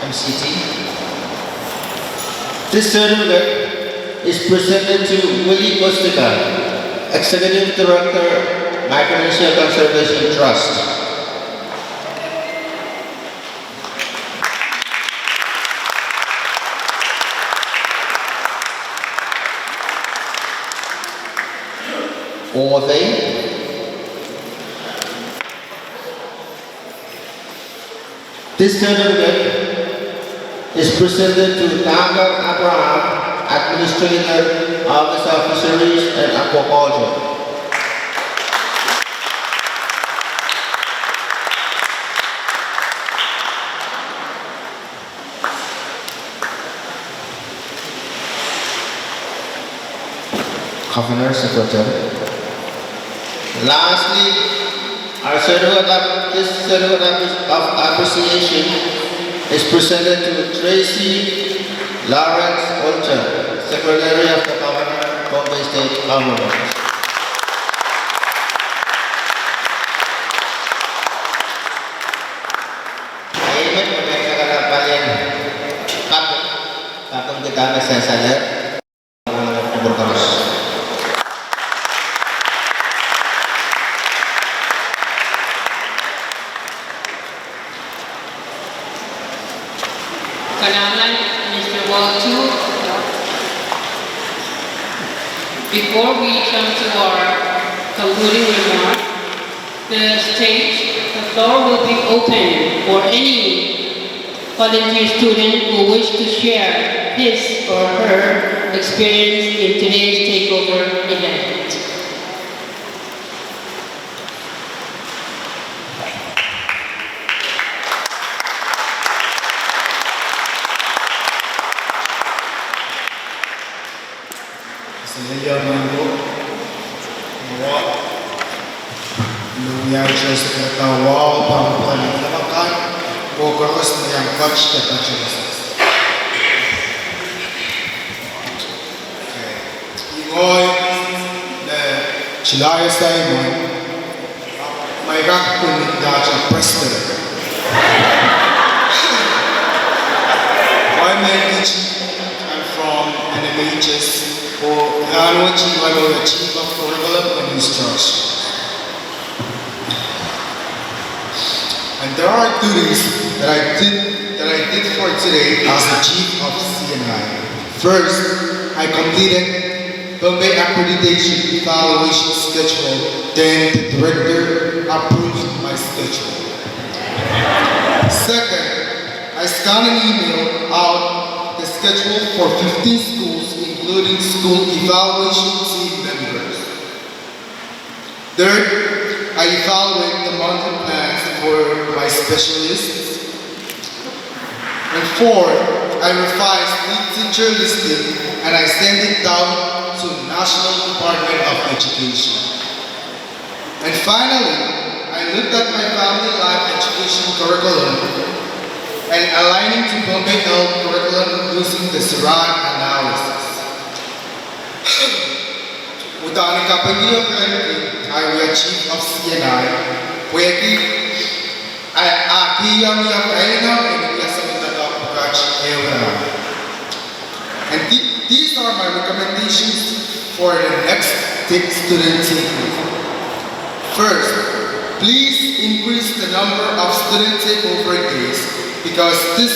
MCT. This certificate is presented to Willie Kostika, Executive Director, Micronesia Conservation Trust. Pohnpei. This certificate is presented to Tanger Abraham, Administrator, Office of Fisheries and Aquaculture. Governor Secretary. Lastly, this certificate of appreciation is presented to Tracy Lawrence Olcher, Secretary of the Governor, Pohnpei State Government. Amen, maganda ka na pala kapag kita na sa salat, Before we come to our concluding remark, the floor will be open for any volunteer student who wish to share his or her experience in today's takeover event. Chilaya Simon, my Rakun Dacha President. I'm from NMHS or Hanwachi Wano, Chief of Curriculum and Instruction. And there are duties that I did for today as the Chief of CNI. First, I completed Pohnpei accreditation evaluation schedule, then the director approved my schedule. Second, I scanned an email out the schedule for 15 schools, including school evaluation team members. Third, I evaluate the monthly plans for my specialists. And fourth, I revise lead teacher listing and I send it down to the National Department of Education. And finally, I looked at my family life education curriculum and aligning to Pohnpei Health curriculum using the SIRAD analysis. Without any capacity of anything, I will achieve of CNI, where I am and these are my recommendations for the next student takeover. First, please increase the number of student takeover days because this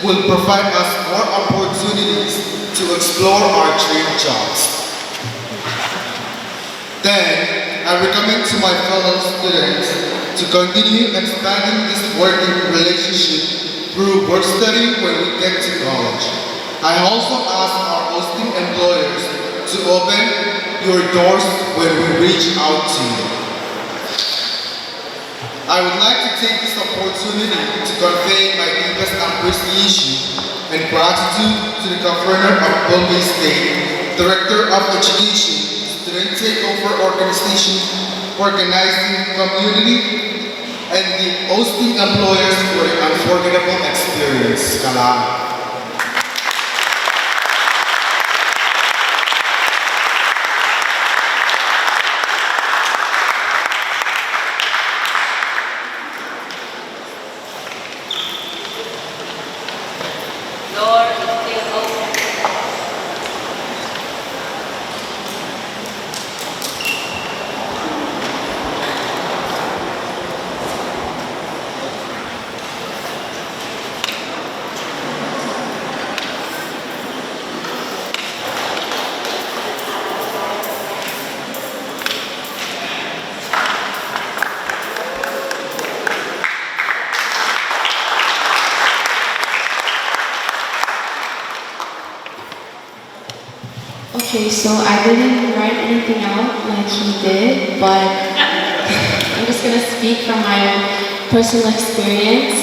will provide us more opportunities to explore our dream jobs. Then, I recommend to my fellow students to continue expanding this working relationship through work study when we get to college. I also ask our hosting employers to open your doors when we reach out to you. I would like to take this opportunity to convey my deepest appreciation and gratitude to the Governor of Pohnpei State, Director of Education, Student Takeover Organization, Organizing Community, and the hosting employers for the unforgettable experience. Salamat. Door is still open. Okay, so I didn't write anything out like he did, but I'm just gonna speak from my own personal experience.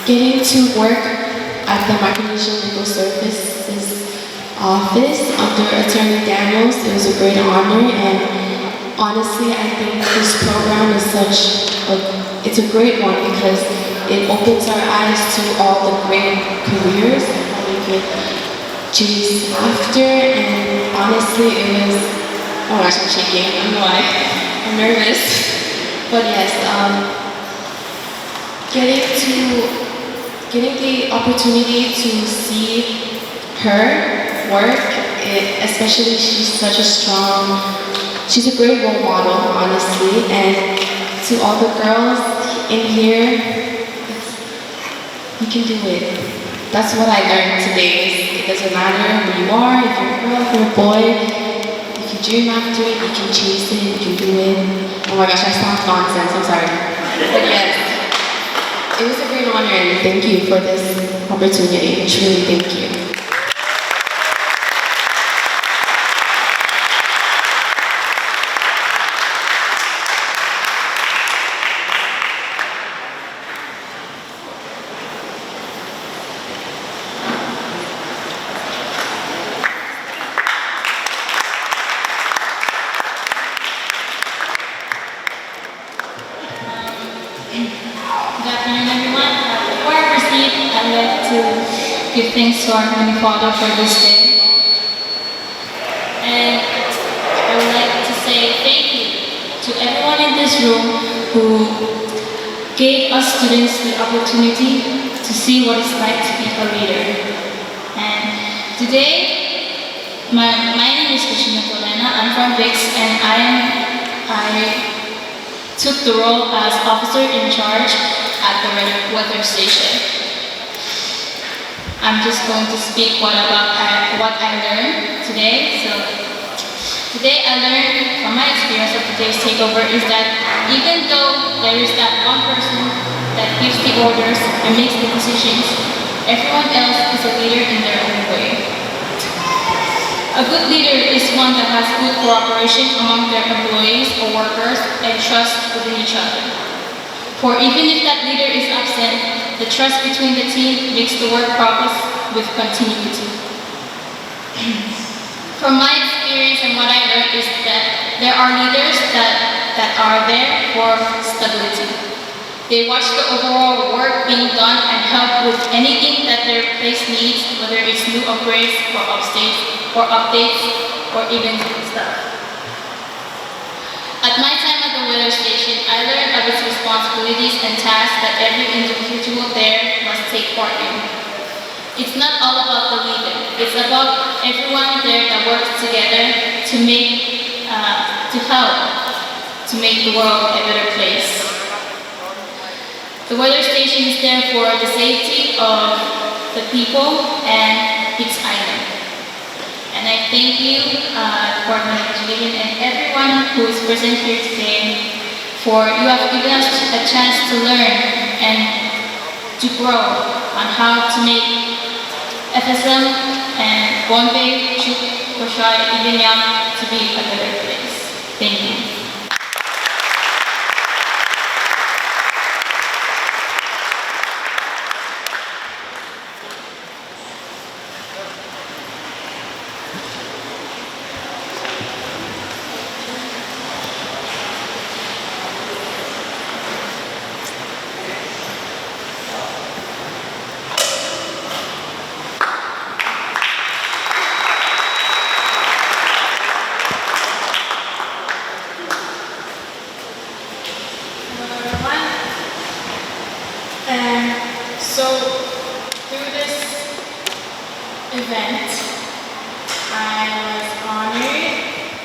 Getting to work at the Micronesian Legal Services office under Attorney Daniels, it was a great honor, and honestly, I think this program is it's a great one because it opens our eyes to all the great careers that we could choose after, and honestly it was, oh gosh, I'm shaking, I don't know why, I'm nervous, but yes, getting the opportunity to see her work, especially she's a great role model, honestly, and to all the girls in here, you can do it. That's what I learned today. It doesn't matter who you are, if you're a girl, if you're a boy, if you dream after it, you can chase it, you can do it. Oh my gosh, I sound nonsense, I'm sorry. But yes, it was a great honor and thank you for this opportunity. Truly, thank you. Good afternoon, everyone. Before I proceed, I'd like to give thanks to our Heavenly Father for this day. And I would like to say thank you to everyone in this room who gave us students the opportunity to see what it's like to be a leader. And today, my name is Christina Tolena. I'm from VIX, and I took the role as officer in charge at the weather station. I'm just going to speak what I learned today. So Today I learned from my experience of today's takeover is that even though there is that one person that gives the orders and makes the decisions, everyone else is a leader in their own way. A good leader is one that has good cooperation among their employees or workers and trust within each other. For even if that leader is absent, the trust between the team makes the work progress with continuity. From my experience and what I learned is that there are leaders that are there for stability. They watch the overall work being done and help with anything that their place needs, whether it's new upgrades or updates or even stuff. At my time at the weather station, I learned of its responsibilities and tasks that every individual there must take part in. It's not all about the leader. It's about everyone there that works together to help to make the world a better place. The weather station is there for the safety of the people and its island. And I thank you, Department of Education, and everyone who is present here today for you have given us a chance to learn and to grow on how to make FSM and Pohnpei, Chuk, Koshai, Ibinyang to be a better place. Thank you. So, through this event, I was honored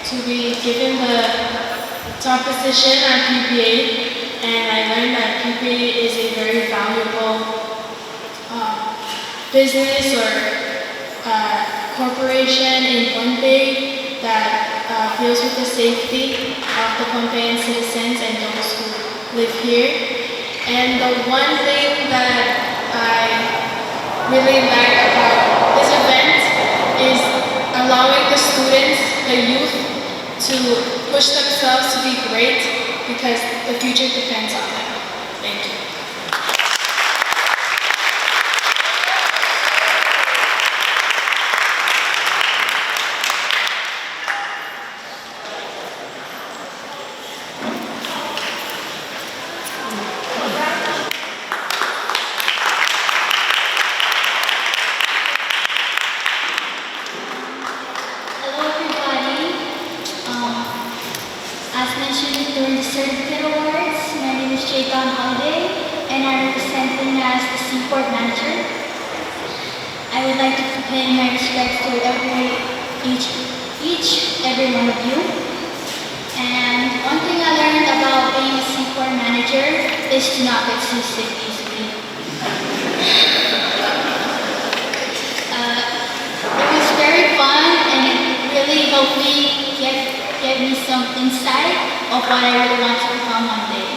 to be given the top position at PPA, and I learned that PPA is a very valuable business or corporation in Pohnpei that deals with the safety of the Pohnpeian citizens and those who live here. And the one thing that I really like about this event is allowing the students, the youth, to push themselves to be great because the future depends on them. Thank you. As mentioned during the certificate awards, my name is and I represent them as the Seaport Manager. I would like to pay my respects to every one of you. And one thing I learned about being a Seaport Manager is to not get seasick easily. It was very fun and it really helped me give me some insight of what I really want to become one day.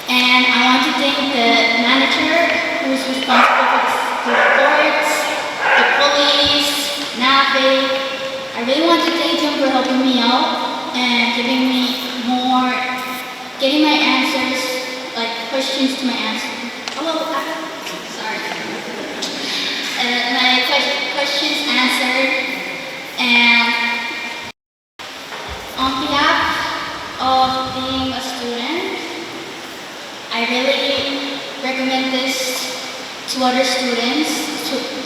And I want to thank the manager who is responsible for the sports, the police, NAFE. I really want to thank him for helping me out and getting my answers, like questions to my answers. Sorry. My questions answered. And on behalf of being a student, I really recommend this to other students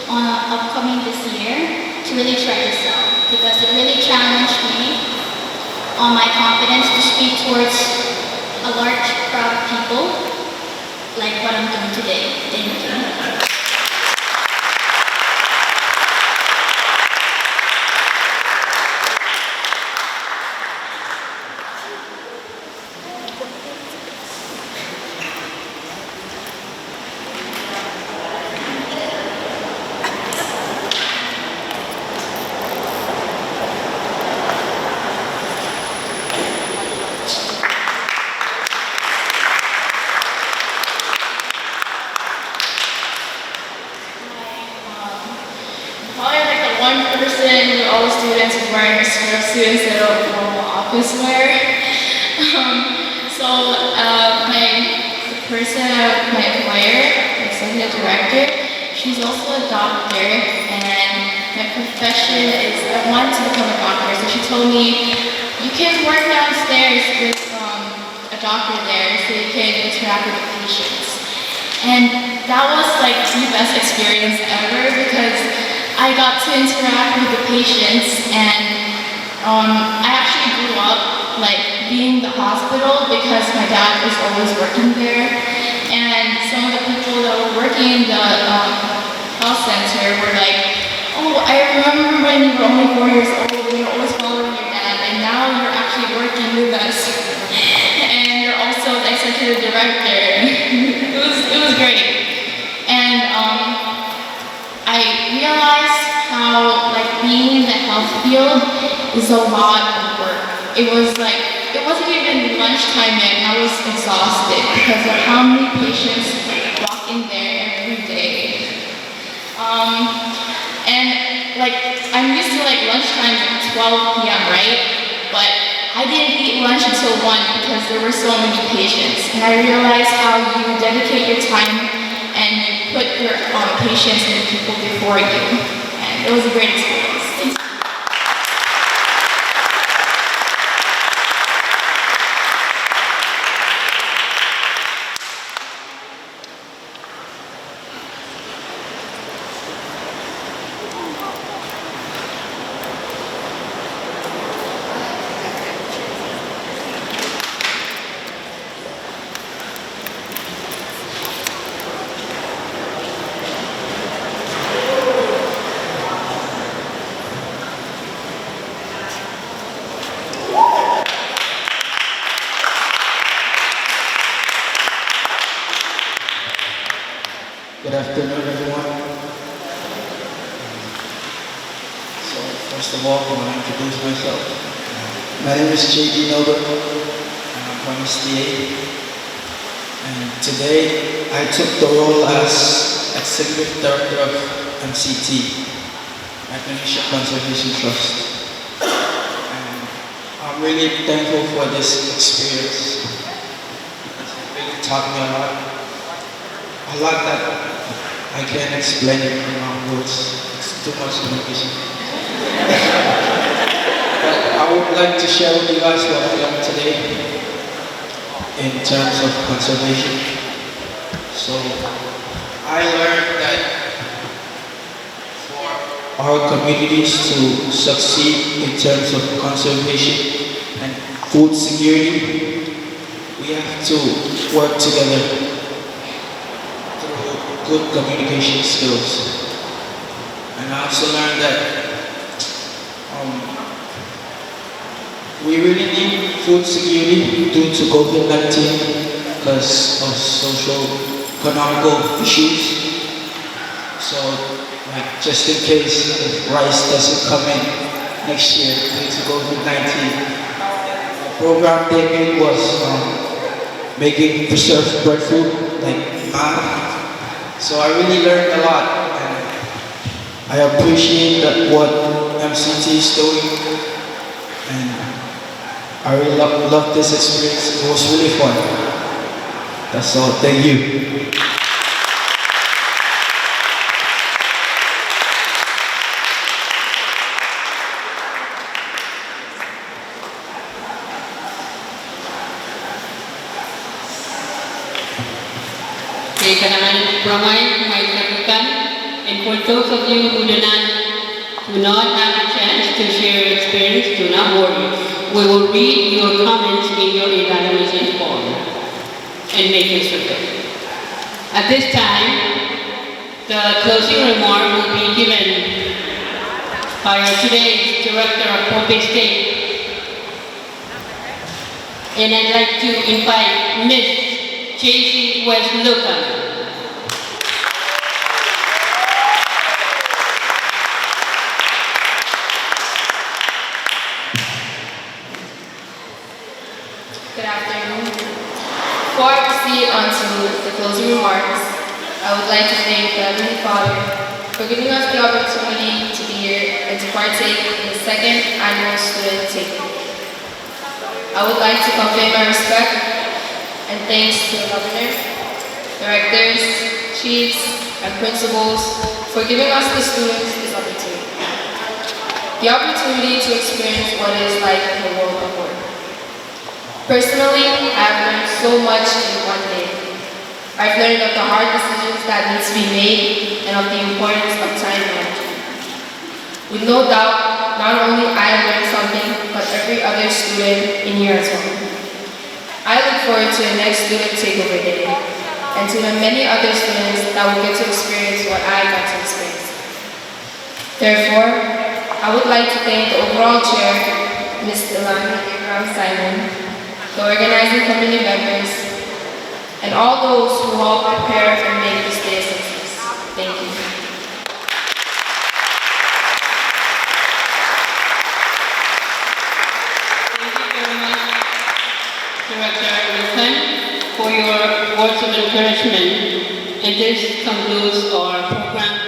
on upcoming this year to really try this out because it really challenged me on my confidence to speak towards a large crowd of people like what I'm doing today. Thank you. students is wearing a scrubsuit instead of normal office wear. My employer, the executive director, she's also a doctor, and my profession is, I wanted to become a doctor, so she told me, you can work downstairs with a doctor there so you can interact with the patients. And that was like the best experience ever because I got to interact with the patients, and I actually grew up like being in the hospital because my dad was always working there, and some of the people that were working in the health center were like, oh, I remember when you were only 4 years old and you were always following your dad, and now you're actually working with us and you're also the executive director. It was great. And I realized how like being in the health field is a lot of work. It wasn't even lunchtime yet, and I was exhausted because of how many patients walk in there every day. And like I'm used to like lunchtime at 12 p.m., right? But I didn't eat lunch until 1 because there were so many patients, and I realized how you dedicate your time and you put your patients and the people before you, and it was a great experience. Thanks. Good afternoon, everyone. So, first of all, I want to introduce myself. My name is J.D. Noble, and I'm from STA. And today, I took the role as Executive Director of MCT, Micronesia Conservation Trust. And I'm really thankful for this experience. It really taught me a lot that I can't explain it in my words. It's too much communication. But I would like to share with you guys what I learned today in terms of conservation. So I learned that for our communities to succeed in terms of conservation and food security, we have to work together. Good communication skills. And I also learned that we really need food security due to COVID-19 because of socio-economical issues. So, like, just in case if rice doesn't come in next year due to COVID-19, the program they made was making preserved breadfruit, like ma. So I really learned a lot, and I appreciate what MCT is doing, and I really love this experience. It was really fun. That's all. Thank you. And for those of you who do not have a chance to share your experience, do not worry. We will read your comments in your evaluation form and make it survey. At this time, the closing remark will be given by our today's Director of Pohnpei State. And I'd like to invite Ms. J.C. West Lucan. Good afternoon. Before I proceed on to the closing remarks, I would like to thank the Heavenly Father for giving us the opportunity to be here and to partake in the second annual student takeover. I would like to convey my respect and thanks to the governor, directors, chiefs, and principals for giving us the students this opportunity. The opportunity to experience what it is like in the world of work. Personally, I have learned so much in one day. I've learned of the hard decisions that need to be made and of the importance of time management. With no doubt, not only I learned something, but every other student in here as well. I look forward to the next student takeover day, and to the many other students that will get to experience what I got to experience. Therefore, I would like to thank the overall chair, Ms. Delani Abraham Simon, the organizing committee members, and all those who helped prepare and make this day a success. Thank you. Thank you very much, Director Wilson, for your words of encouragement. And this concludes our program.